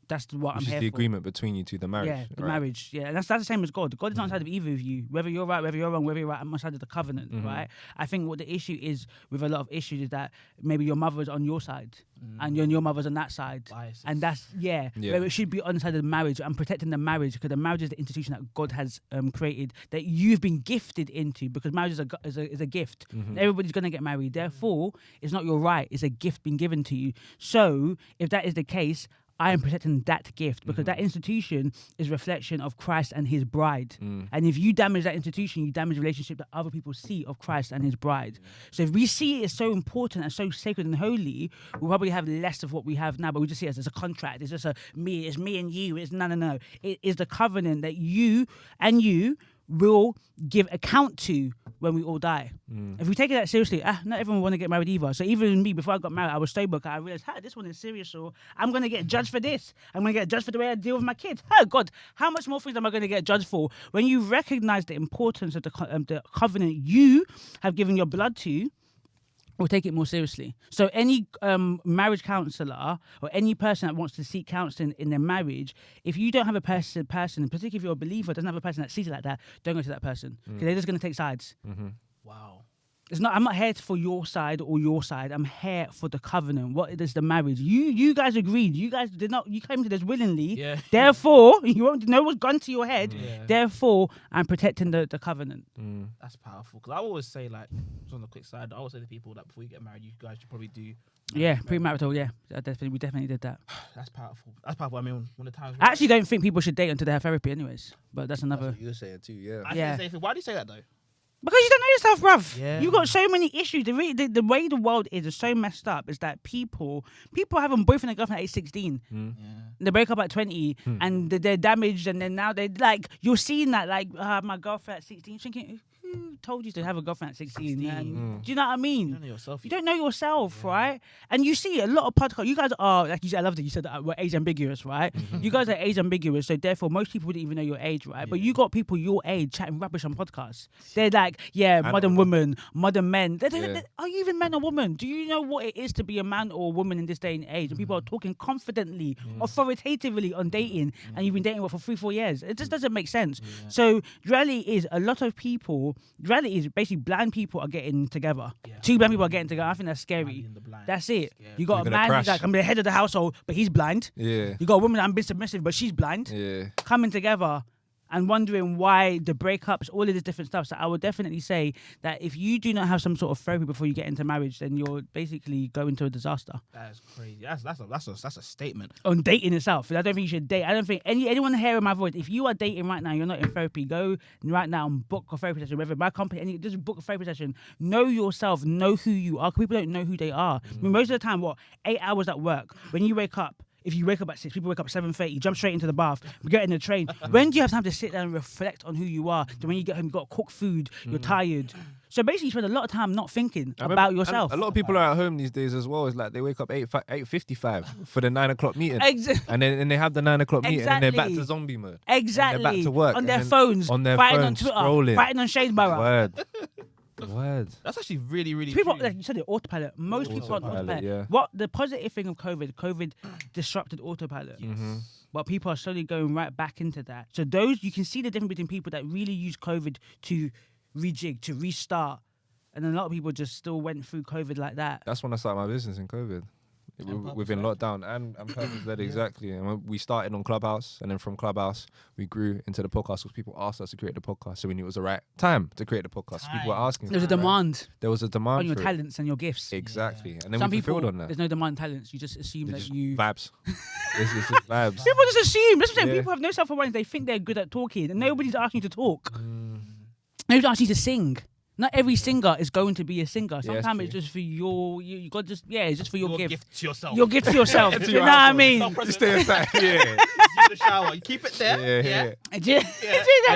That's what I'm here for. Which is the agreement between you two, the marriage. Yeah, the marriage. Yeah, and that's the same as God. God is not on the side of either of you. Whether you're right, whether you're wrong, whether you're right, I'm on the side of the covenant, right? I think what the issue is with a lot of issues is that maybe your mother's on your side and your mother's on that side. Biases. And that's, where it should be on the side of the marriage and protecting the marriage, because the marriage is the institution that God has created, that you've been gifted into, because marriage is a gift. Everybody's going to get married. Therefore, it's not your right. It's a gift being given to you. So if that is the case, I am protecting that gift, because that institution is a reflection of Christ and his bride. And if you damage that institution, you damage the relationship that other people see of Christ and his bride. So if we see it as so important and so sacred and holy, we'll probably have less of what we have now, but we just see it as a contract. It's just it's me and you. It's no. It is the covenant that you will give account to when we all die. If we take it that seriously, not everyone want to get married either. So even me, before I got married, I was sober. I realized, this one is serious, so I'm going to get judged for this. I'm going to get judged for the way I deal with my kids. Oh, God, how much more things am I going to get judged for? When you recognize the importance of the covenant you have given your blood to, we'll take it more seriously. So any marriage counsellor or any person that wants to seek counselling in their marriage, if you don't have a person, particularly if you're a believer, doesn't have a person that sees it like that, don't go to that person. Because they're just going to take sides. Wow. I'm not here for your side or your side. I'm here for the covenant. What is the marriage? You guys agreed. You guys did not. You came to this willingly. Yeah. Therefore, you won't know what's gone to your head. Yeah. Therefore, I'm protecting the covenant. That's powerful. Because I always say, like, on the quick side, I always say to people that before you get married, you guys should probably do. Premarital. Yeah, we definitely did that. That's powerful. I mean, when the times. I actually don't think people should date until they have therapy, anyways. But that's another. That's what you're saying too. Yeah. Why do you say that though? Because you don't know yourself, bruv. Yeah. You got so many issues. The way the world is so messed up is that people have a boyfriend and girlfriend at age 16. They break up at 20 and they're damaged, and then now they're like, you're seeing that, like, my girlfriend at 16, thinking, who told you to have a girlfriend at 16? Do you know what I mean? You don't know yourself. You don't know yourself, right? And you see a lot of podcasts. You guys are, like you said, I love that you said that we're age ambiguous, right? You guys are age ambiguous, so therefore most people wouldn't even know your age, right? But you got people your age chatting rubbish on podcasts. They're like, modern women, modern men. Are you even men or women? Do you know what it is to be a man or a woman in this day and age? And people are talking confidently, authoritatively on dating, and you've been dating for 3-4 years. It just doesn't make sense. So reality is a lot of people. Reality is basically blind people are getting together. Two blind people are getting together. I think that's scary. That's it. You got a man who's like, I'm the head of the household, but he's blind. You got a woman that's submissive, but she's blind. Coming together and wondering why the breakups, all of this different stuff. So I would definitely say that if you do not have some sort of therapy before you get into marriage, then you're basically going to a disaster. That's crazy. That's a statement on dating itself. I don't think you should date. I don't think anyone hearing my voice, if you are dating right now, you're not in therapy, go right now and book a therapy session. Whether my company, just book a therapy session. Know yourself. Know who you are. People don't know who they are. I mean, most of the time, 8 hours at work. When you wake up. If you wake up at 6, people wake up at 7:30, jump straight into the bath, get in the train. When do you have time to sit down and reflect on who you are? When you get home, you've got to cook food, you're tired. So basically, you spend a lot of time not thinking about yourself. A lot of people are at home these days as well. It's like they wake up 8:55 for the 9 o'clock meeting. And then they have the 9 o'clock meeting and they're back to zombie mode. Exactly. And they're back to work. On their phones, fighting on Twitter, scrolling. fighting on Shadesborough. Word. That's actually really, really people, true. like you said, autopilot. Most people are on autopilot. Yeah. What the positive thing of COVID disrupted autopilot. But people are slowly going right back into that. So you can see the difference between people that really use COVID to rejig, to restart. And then a lot of people just still went through COVID like that. That's when I started my business in COVID. We've been locked down and purpose-led, exactly. And we started on Clubhouse, and then from Clubhouse, we grew into the podcast because people asked us to create the podcast. So we knew it was the right time to create the podcast. People were asking. There was a demand. There was a demand on your for talents and your gifts. Exactly. And then some we people, fulfilled on that. There's no demand talents. You just assume that you... Vibes. It's just vibes. People just assume. That's what I'm saying. People have no self-awareness. They think they're good at talking, and nobody's asking you to talk. Nobody's asking you to sing. Not every singer is going to be a singer. Sometimes it's just for you got just it's just for your gift to yourself. Your gift to yourself. You know what I mean? Just stay inside. In the shower. You keep it there. That's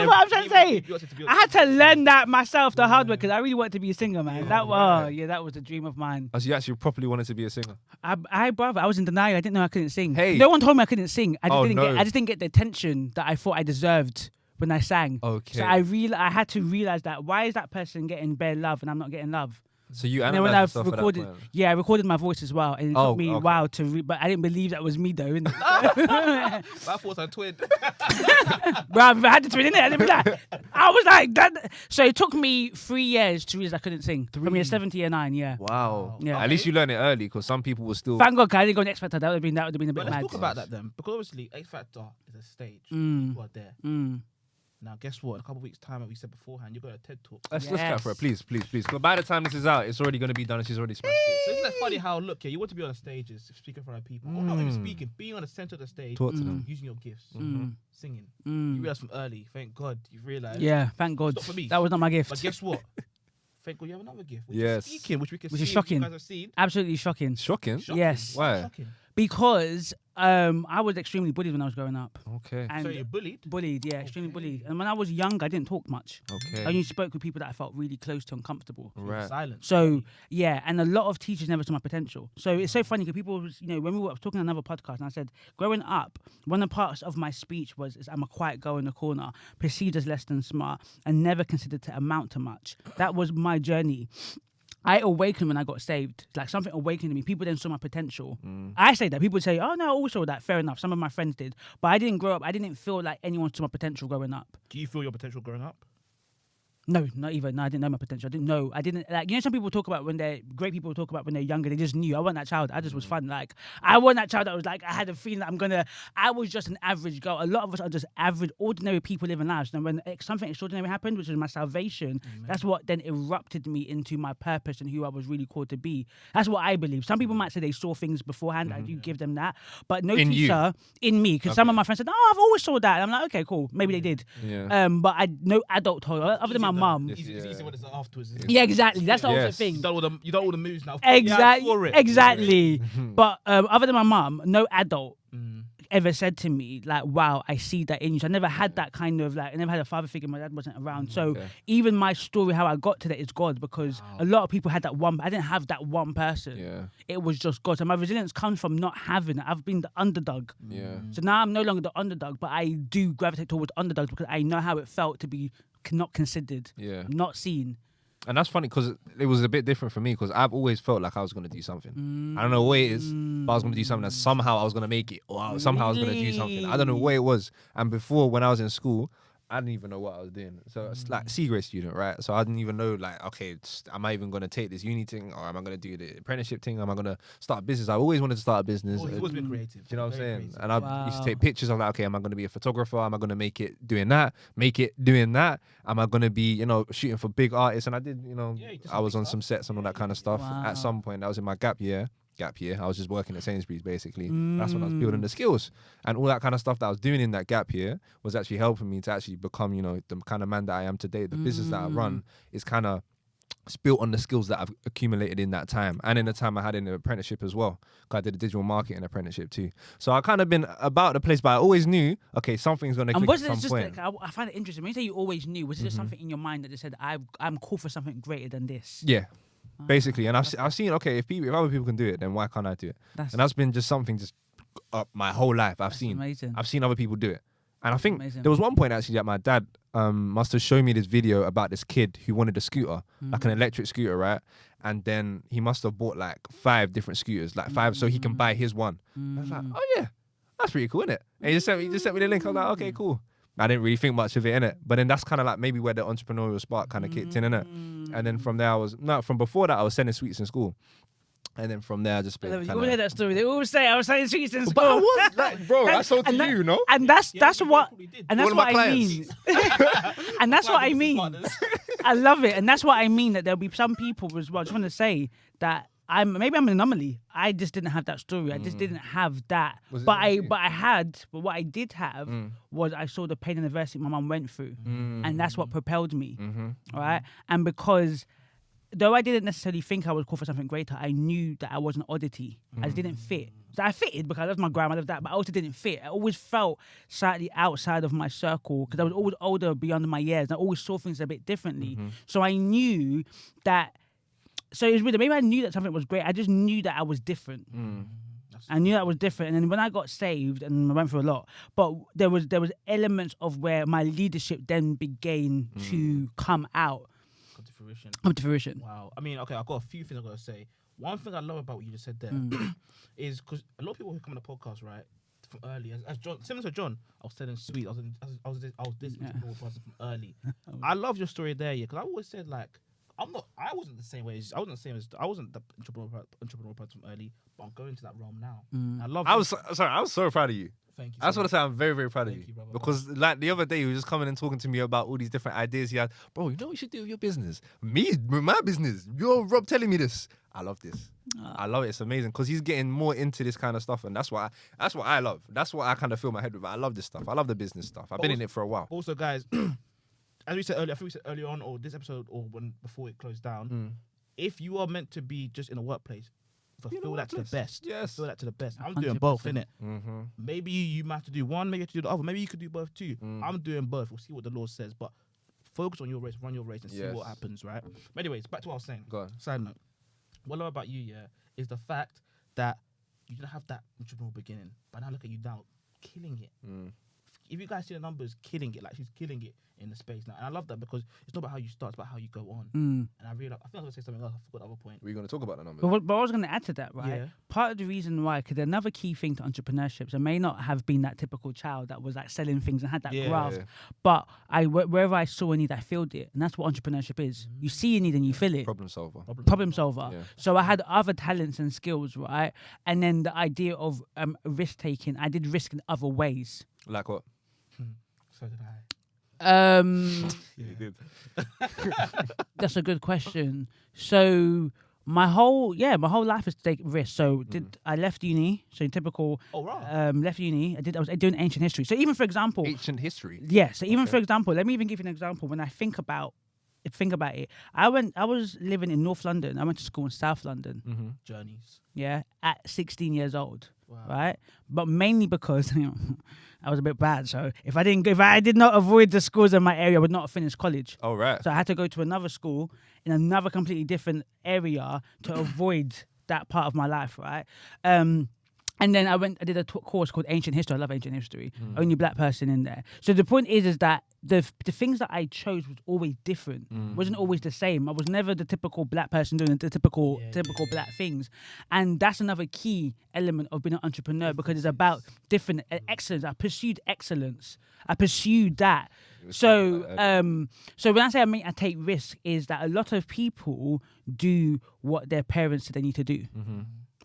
what I'm trying to say. I had to learn that myself the hard way because I really wanted to be a singer, man. That was a dream of mine. So you actually properly wanted to be a singer? Brother, I was in denial. I didn't know I couldn't sing. Hey. No one told me I couldn't sing. I just didn't get the attention that I thought I deserved when I sang. Okay. So I had to realize that why is that person getting bare love and I'm not getting love? So you and then when I recorded my voice as well, and it took me a while but I didn't believe that was me though. But I thought it was a twin. Bro, if I had the twin in it, I didn't be like, I was like that. So it took me 3 years to realize I couldn't sing. From year 7 to year 9, yeah. Wow. Yeah. At least you learned it early, because some people will still. Thank God, I didn't go on X Factor. That would have been a bit mad. Let's talk about that then, because obviously X Factor is a stage. People are there. Now, guess what? In a couple of weeks' time, like we said beforehand, you've got a TED Talk. Let's clap for it, please. Because by the time this is out, it's already going to be done and she's already smashed it. So isn't it funny how, you want to be on a stage, speaking in front of people. Or not even speaking, being on the center of the stage, talk to them, using your gifts, singing. You realize from early, thank God, you realize. Yeah, thank God. It's not for me. That was not my gift. But guess what? Thank God you have another gift. Which yes. Speaking, which we can see. Which is shocking. You guys have seen. Absolutely shocking. Shocking? Yes. Why? Shocking. Because I was extremely bullied when I was growing up. Okay. And So you're bullied? Bullied, yeah, extremely bullied. And when I was younger, I didn't talk much. Okay. I only spoke with people that I felt really close to and comfortable. Right. Silent. So yeah, and a lot of teachers never saw my potential. So it's so funny because people, when we were talking on another podcast, and I said, growing up, one of the parts of my speech was, I'm a quiet girl in the corner, perceived as less than smart, and never considered to amount to much. That was my journey. I awakened when I got saved. Like something awakened in me. People then saw my potential. I say that. People would say, oh no, I always saw that. Fair enough. Some of my friends did. But I didn't grow up. I didn't feel like anyone saw my potential growing up. Do you feel your potential growing up? No, not even. No, I didn't know my potential. I didn't know. I didn't, like, some people talk about when they're, great people talk about when they're younger, they just knew. I wasn't that child. I just was fun. Like, I wasn't that child that was like, I had a feeling that I was just an average girl. A lot of us are just average, ordinary people living lives. And when something extraordinary happened, which was my salvation, that's what then erupted me into my purpose and who I was really called to be. That's what I believe. Some people might say they saw things beforehand. I do give them that. But no teacher in me, because some of my friends said, oh, I've always saw that. And I'm like, okay, cool. Maybe they did. Yeah. But no adult told, other than my mum. It's easy when it's afterwards. Yeah, exactly. That's the whole thing. You don't all the moves now. Exactly. Exactly. But other than my mum, no adult ever said to me, like, wow, I see that in you. So I never had that kind of, like, I never had a father figure. My dad wasn't around. So even my story, how I got to that, is God, because a lot of people had that one. I didn't have that one person. Yeah. It was just God. So my resilience comes from not having it. I've been the underdog. Yeah. So now I'm no longer the underdog, but I do gravitate towards underdogs because I know how it felt to be not considered, not seen. And that's funny because it was a bit different for me because I've always felt like I was going to do something. I don't know what it is, but I was going to do something that somehow I was going to make it, or somehow I was going to do something. I don't know what it was. And before, when I was in school, I didn't even know what I was doing. So it's like C-grade student, right? So I didn't even know, like, okay, am I even going to take this uni thing, or am I going to do the apprenticeship thing? Am I going to start a business? I always wanted to start a business. You've always been creative. Do you know what I'm saying? Creative. And I used to take pictures. I'm like, okay, am I going to be a photographer? Am I going to make it doing that? Make it doing that? Am I going to be, shooting for big artists? And I did, I was on some sets and all that kind of stuff. At some point, that was in my gap year. I was just working at Sainsbury's, basically. That's when I was building the skills. And all that kind of stuff that I was doing in that gap year was actually helping me to actually become, the kind of man that I am today. The business that I run is kind of built on the skills that I've accumulated in that time, and in the time I had in the apprenticeship as well. I did a digital marketing apprenticeship too. So I kind of been about the place, but I always knew, okay, something's going to click at some point. Like, I find it interesting. When you say you always knew, was it just something in your mind that just said, I'm called for something greater than this? Yeah. Basically, and I've seen, okay, if other people can do it, then why can't I do it? And that's been just something just up my whole life. I've seen other people do it, and I think there was one point actually that my dad must have shown me this video about this kid who wanted a scooter, like an electric scooter, right? And then he must have bought like 5 different scooters, like 5, so he can buy his one. I was like, oh yeah, that's pretty cool, isn't it? And he just sent me the link. I was like, okay, cool. I didn't really think much of it, innit? But then that's kind of like maybe where the entrepreneurial spark kind of kicked in, innit? And then from there, from before that, I was sending sweets in school. And then from there, I just been. You always hear that story. They always say I was selling sweets in school. But I was like, bro, I sold to you, no? And that's what I mean. And that's what I mean. I love it, and that's what I mean. That there'll be some people as well. I just want to say that maybe I'm an anomaly. I just didn't have that story. I just didn't have that. But what I did have was I saw the pain and adversity my mum went through, and that's what propelled me. Right, and because though I didn't necessarily think I was called for something greater, I knew that I was an oddity. I just didn't fit. So I fitted because I loved my grandma, I loved that, but I also didn't fit. I always felt slightly outside of my circle because I was always older, beyond my years, and I always saw things a bit differently. So I knew that. So it was weird. Maybe I knew that something was great. I just knew that I was different. I knew that I was different. And then when I got saved, and I went through a lot, but there was elements of where my leadership then began to come out. Come to fruition. Wow. I mean, okay, I've got a few things I've got to say. One thing I love about what you just said there is because a lot of people who come on the podcast, right, from early, as John, similar to John, I was selling sweet. I was this person from early. I love your story there, yeah, because I always said, like, I wasn't the same way. I wasn't the entrepreneur person from early, but I'm going to that realm now. I was so proud of you. Thank you. I just want to say I'm very, very proud of you. Brother, because like the other day, he was just coming and talking to me about all these different ideas he had. Bro, you know what you should do with your business? Me, with my business. You're Rob telling me this. I love this. I love it. It's amazing because he's getting more into this kind of stuff, and that's what I love. That's what I kind of fill my head with. I love this stuff. I love the business stuff. I've been in it for a while. Also, guys, as we said earlier, I think we said earlier on, or this episode, or before it closed down, if you are meant to be just in a workplace, fulfill that to the best. Yes. Fulfill that to the best. I'm doing both, innit? Mm-hmm. Maybe you might have to do one, maybe you have to do the other. Maybe you could do both too. I'm doing both. We'll see what the Lord says. But focus on your race, run your race, and see what happens, right? But anyways, back to what I was saying. Go on. Side note. What I love about you, is the fact that you didn't have that entrepreneurial beginning. But now look at you now, killing it. If you guys see the numbers, killing it. Like, she's killing it in the space now. And I love that because it's not about how you start, it's about how you go on. And I think I was going to say something else. I forgot the other point. We're going to talk about the numbers. But I was going to add to that, right? Yeah. Part of the reason why, because another key thing to entrepreneurship, I may not have been that typical child that was like selling things and had that graft, but wherever I saw a need, I filled it. And that's what entrepreneurship is. You see a need and you fill it. Problem solver. Problem solver. Yeah. So I had other talents and skills, right? And then the idea of risk taking, I did risk in other ways. Like what? So did I. You did. That's a good question. So my whole life is to take risks. So I left uni? So typical. Oh right. Left uni. I was doing ancient history. So even for example, Ancient history. yeah. So even for example, let me even give you an example. When I think about it, I was living in North London. I went to school in South London. Journeys. Yeah, at 16 years old. Wow. Right, but mainly because I was a bit bad. So if I did not avoid the schools in my area, I would not have finished college. Oh, right. So I had to go to another school in another completely different area to avoid that part of my life, right? And then I did a course called Ancient History. I love ancient history. Only black person in there. So the point is that the things that I chose was always different. Wasn't always the same. I was never the typical black person doing the typical black things. And that's another key element of being an entrepreneur because it's about different excellence. I pursued excellence. I pursued that. So when I say I take risks, is that a lot of people do what their parents said they need to do.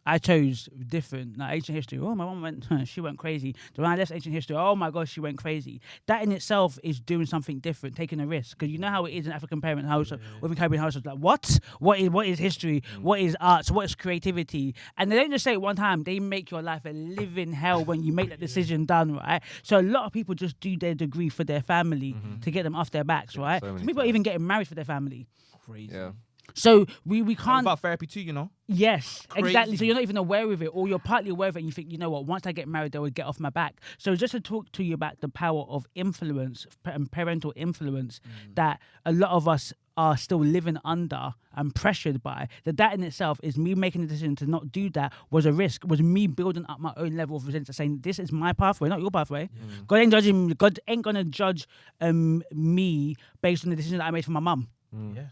I chose different. Like ancient history, oh, my mom she went crazy. When I left ancient history, oh my gosh, she went crazy. That in itself is doing something different, taking a risk. Because you know how it is in African parent household, with a Caribbean household, like what is history? What is arts? What is creativity? And they don't just say it one time, they make your life a living hell when you make that decision done, right? So a lot of people just do their degree for their family to get them off their backs, right? so Some people are even getting married for their family. Crazy. Yeah. So we can't. About therapy too, you know. Yes, Crazy. exactly. So you're not even aware of it, or you're partly aware of it, and you think, you know what? Once I get married, they will get off my back. So just to talk to you about the power of influence and parental influence that a lot of us are still living under and pressured by. That in itself is me making the decision to not do that was a risk. Was me building up my own level of resilience, saying this is my pathway, not your pathway. God ain't judging. God ain't gonna judge me based on the decision that I made for my mum. Yeah.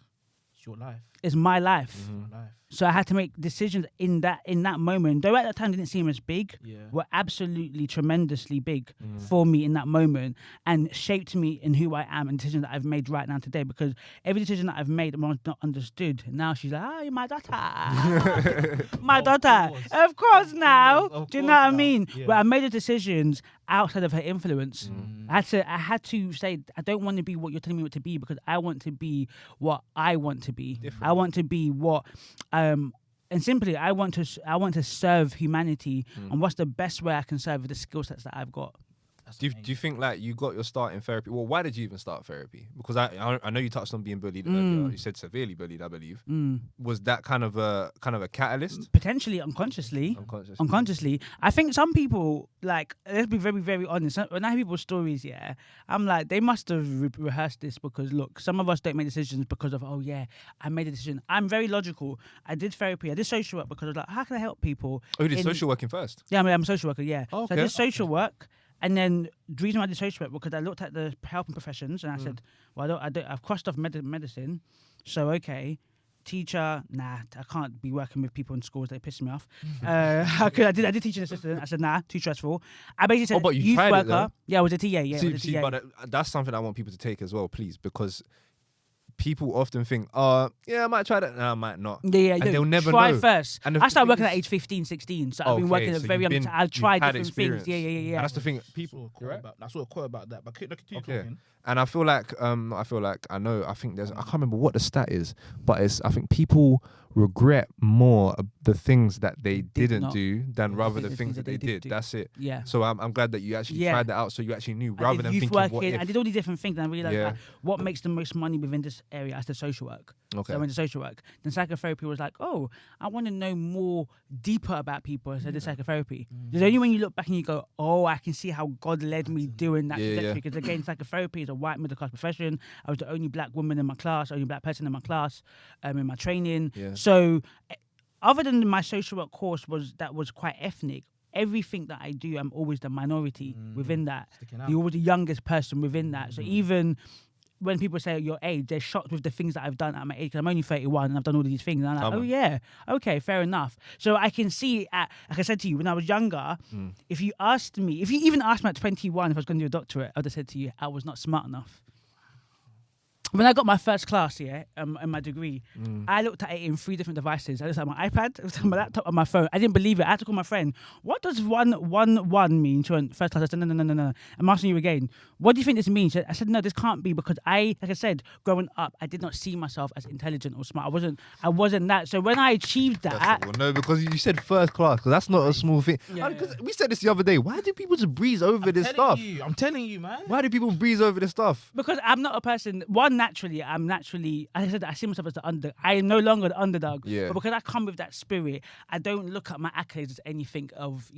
Your life. It's my life. Life. So I had to make decisions in that moment. Though at that time didn't seem as big, Yeah. were absolutely tremendously big for me in that moment and shaped me in who I am and decisions that I've made right now today. Because every decision that I've made, I'm not understood. Now she's like, "Oh, you're my daughter, my daughter." Of course now. Do you know what I mean? Yeah. But I made the decisions outside of her influence. I had to say, I don't want to be what you're telling me what to be because I want to be what I want to be. I want to be what, and simply, I want to serve humanity. And what's the best way I can serve with the skill sets that I've got? Do you think like you got your start in therapy? Well, why did you even start therapy? Because I know you touched on being bullied earlier. You said severely bullied, I believe. Was that kind of a catalyst? Potentially unconsciously. I think some people, like, let's be very, very honest. When I hear people's stories, yeah, I'm like, they must have rehearsed this because look, some of us don't make decisions because of, oh yeah, I made a decision. I'm very logical. I did therapy. I did social work because I was like, how can I help people? Oh, you did social working first? Yeah, I'm a social worker, yeah. Oh, okay. So I did social work. And then the reason why I did social work because I looked at the helping professions and I said, well, I've crossed off medicine, so okay, teacher, nah, I can't be working with people in schools. They piss me off. I did teaching assistant. I said, nah, too stressful. I basically said, but you youth tried worker. it, though. Yeah, I was a TA. Yeah, See, but that's something I want people to take as well, please, because people often think, yeah, I might try that. No, I might not. Yeah, and they'll never try know. first. And I started working at age 15, 16. So I've been working at a very young time. I've tried different things. Yeah. And that's the thing. People, I saw a quote about that, but continue talking. And I feel like, I think there's, I can't remember what the stat is, but I think people regret more the things that they Did didn't not. do than rather the things that they did. do. That's it. Yeah. So I'm glad that you actually tried that out, so you actually knew, rather I did than youth thinking working, what if. I did all these different things, and I realized Yeah. like, what makes the most money within this area as the social work. Okay. So I went to social work. Then psychotherapy was like, oh, I want to know more deeper about people. So I did psychotherapy. There's only when you look back and you go, oh, I can see how God led me doing that trajectory. Because again, psychotherapy is a white middle class profession. I was the only black woman in my class, only black person in my class, in my training. Yeah. So other than my social work course was quite ethnic, everything that I do, I'm always the minority within that. You're always the youngest person within that. So even when people say your age, they're shocked with the things that I've done at my age. Because I'm only 31 and I've done all these things. And I'm like, oh yeah, okay, fair enough. So I can see, like I said to you, when I was younger, if you even asked me at 21 if I was going to do a doctorate, I would have said to you, I was not smart enough. When I got my first class, in my degree, I looked at it in 3 different devices. I looked at my iPad, I looked at my laptop, and my phone. I didn't believe it. I had to call my friend. What does 111 mean? She went, first class. I said, no. I'm asking you again. What do you think this means? I said, no, this can't be, because like I said, growing up, I did not see myself as intelligent or smart. I wasn't that. So when I achieved that, No, because you said first class, because that's not a small thing. Because we said this the other day. Why do people just breeze over this stuff? I'm telling you, man. Why do people breeze over this stuff? Because I'm not a person. I'm naturally. As I said, I see myself as the underdog. I am no longer the underdog. Yeah. But because I come with that spirit, I don't look at my accolades as anything of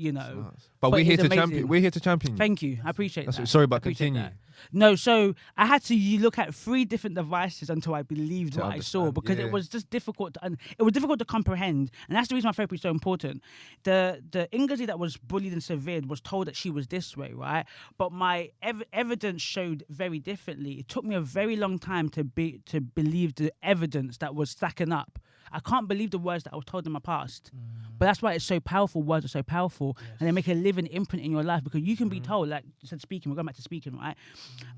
But we're here it's to amazing. champion. We're here to champion you. Thank you. I appreciate that. Sorry, but I appreciate continue. that. No, so I had to look at 3 different devices until I believed what I saw, because it was just difficult to comprehend, and that's the reason my therapy is so important. The Ngozi that was bullied and severed was told that she was this way, right? But my evidence showed very differently. It took me a very long time to believe the evidence that was stacking up. I can't believe the words that I was told in my past. But that's why it's so powerful. Words are so powerful. And they make a living imprint in your life, because you can be told, like you said, speaking, we're going back to speaking, right?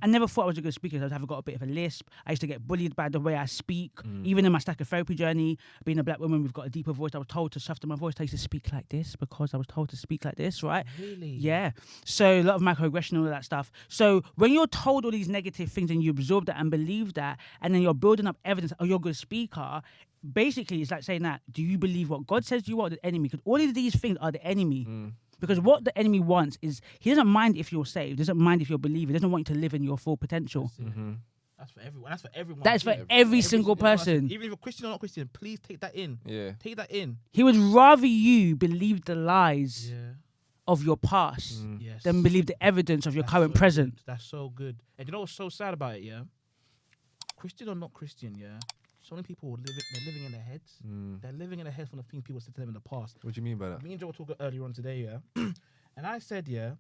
I never thought I was a good speaker. I've got a bit of a lisp. I used to get bullied by the way I speak. Even in my psychotherapy journey, being a black woman, we've got a deeper voice. I was told to soften my voice. I used to speak like this because I was told to speak like this, right? Really? Yeah. So a lot of microaggression and all that stuff. So when you're told all these negative things and you absorb that and believe that, and then you're building up evidence, oh, you're a good speaker, basically it's like saying that, do you believe what God says you are, the enemy? Because all of these things are the enemy. Because what the enemy wants is, he doesn't mind if you're saved, doesn't mind if you're believing, doesn't want you to live in your full potential. That's for everyone. That's for everyone. That is for every single person. Even if you're Christian or not Christian, please take that in. Yeah. Take that in. He would rather you believe the lies of your past Yes. than believe the evidence of your current so present. Good. That's so good. And you know what's so sad about it, yeah? Christian or not Christian, yeah? So many people they're living in their heads. They're living in their heads from the things people said to them in the past. What do you mean by that? Me and Joe were talking earlier on today, yeah? And I said, yeah,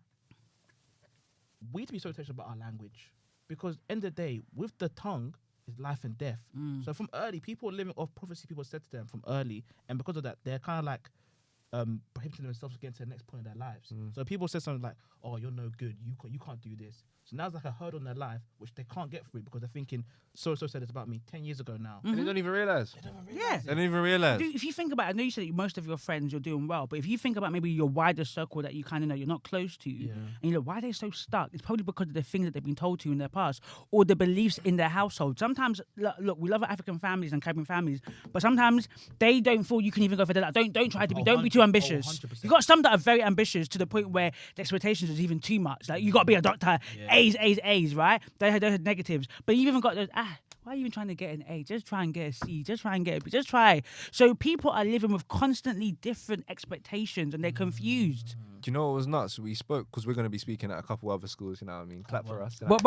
we need to be so intentional about our language. Because end of the day, with the tongue is life and death. So from early, people are living off prophecy people said to them from early. And because of that, they're kind of like prohibiting themselves against the next point of their lives. So people say something like, oh, you're no good. You can't do this. So now it's like a hurdle in their life, which they can't get through because they're thinking, so-so said this about me 10 years ago now. And they don't even realize. Yeah. They don't even realize. If you think about it, I know you said that most of your friends you're doing well, but if you think about maybe your wider circle that you kind of know you're not close to, and you know, why are they so stuck? It's probably because of the things that they've been told to in their past, or the beliefs in their household. Sometimes, look, we love our African families and Caribbean families, but sometimes they don't feel you can even go for that. Don't try to be, don't be too ambitious. You got some that are very ambitious to the point where the expectations is even too much. Like, you got to be a doctor, A's, right? They had negatives, but you even got those, why are you even trying to get an A? Just try and get a C. Just try and get a B. Just try. So people are living with constantly different expectations, and they're confused. Do you know what was nuts? We spoke, because we're going to be speaking at a couple other schools, you know what I mean? Clap for us. What?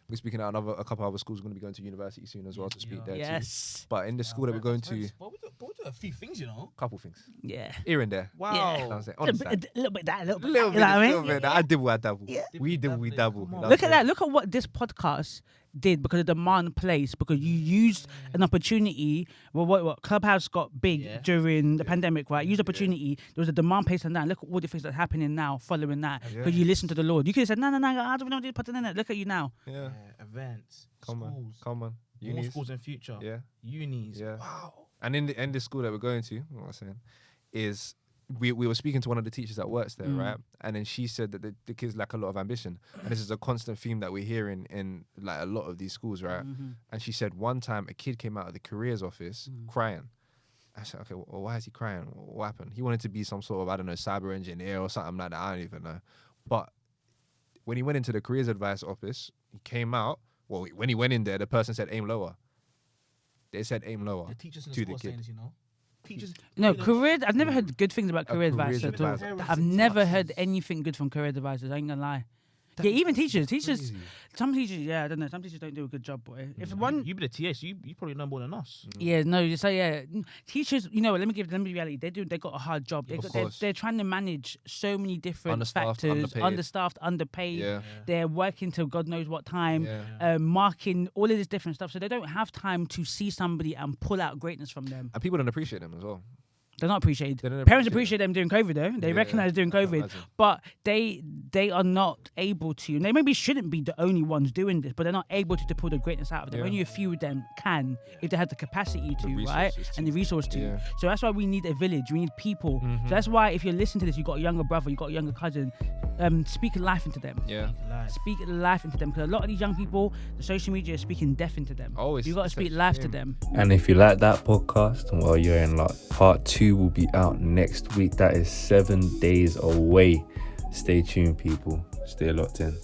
We're speaking at a couple other schools. We're going to be going to university soon as well to speak there Yes. too. But in the school that we're going to, But we do a few things, you know. couple things. Yeah. Here and there. Wow. Yeah. You know what I'm saying? A Honestly. little bit that, a little bit Little that. bit, You know what I little mean? bit. I dibble, I dabble. Yeah. We dibble, we dabble. Come on. You know Look what at that. Look at what this podcast did, because of the demand place, because you used an opportunity. Well, what Clubhouse got big during the pandemic, right? Used opportunity. There was a demand place on that. Look at all the things that's happening now following that, because you listen to the Lord. You could have said, no, I don't know this, put it in there. Look at you now. Yeah. Events. Come on. More Unis. schools in future. Yeah. Unis. Yeah. Wow. And in the school that we're going to, what I'm saying, is we were speaking to one of the teachers that works there, right? And then she said that the kids lack a lot of ambition. And this is a constant theme that we're hearing in like a lot of these schools, right? And she said one time a kid came out of the careers office crying. I said, okay, well, why is he crying? What happened? He wanted to be some sort of, I don't know, cyber engineer or something like that. I don't even know. But when he went into the careers advice office, he came out. Well, when he went in there, the person said aim lower. They said aim lower. The teachers in to the the school are kid. saying this, you know. Teachers. No, career. I've never heard good things about career careers advisors at all. advisor. I've never heard anything good from career advisors. I ain't gonna lie. Yeah, even teachers. crazy. Some teachers. Yeah, I don't know. Some teachers don't do a good job, boy. If one. You be the TA, so you probably know more than us. Yeah, no, just say yeah. Teachers, you know, let me give them reality. They got a hard job. They're trying to manage so many different Understaffed, factors. underpaid. Understaffed, underpaid. Yeah. They're working till God knows what time. Yeah. Marking all of this different stuff. So they don't have time to see somebody and pull out greatness from them. And people don't appreciate them as well. They're not appreciated. They don't Parents appreciate appreciate them doing COVID though. They recognise doing COVID, imagine. but they are not able to. And they maybe shouldn't be the only ones doing this, but they're not able to pull the greatness out of them. Yeah. Only a few of them can, if they have the capacity to, right? resources And the resource to. Yeah. So that's why we need a village. We need people. So that's why if you're listening to this, you've got a younger brother, you've got a younger cousin. Speak life into them. Yeah. Speak life into them, because a lot of these young people, the social media is speaking death into them. You've got to speak life to them. And if you like that podcast, well, you're in luck. Part 2 will be out next week. That is 7 days away. Stay tuned, people. Stay locked in.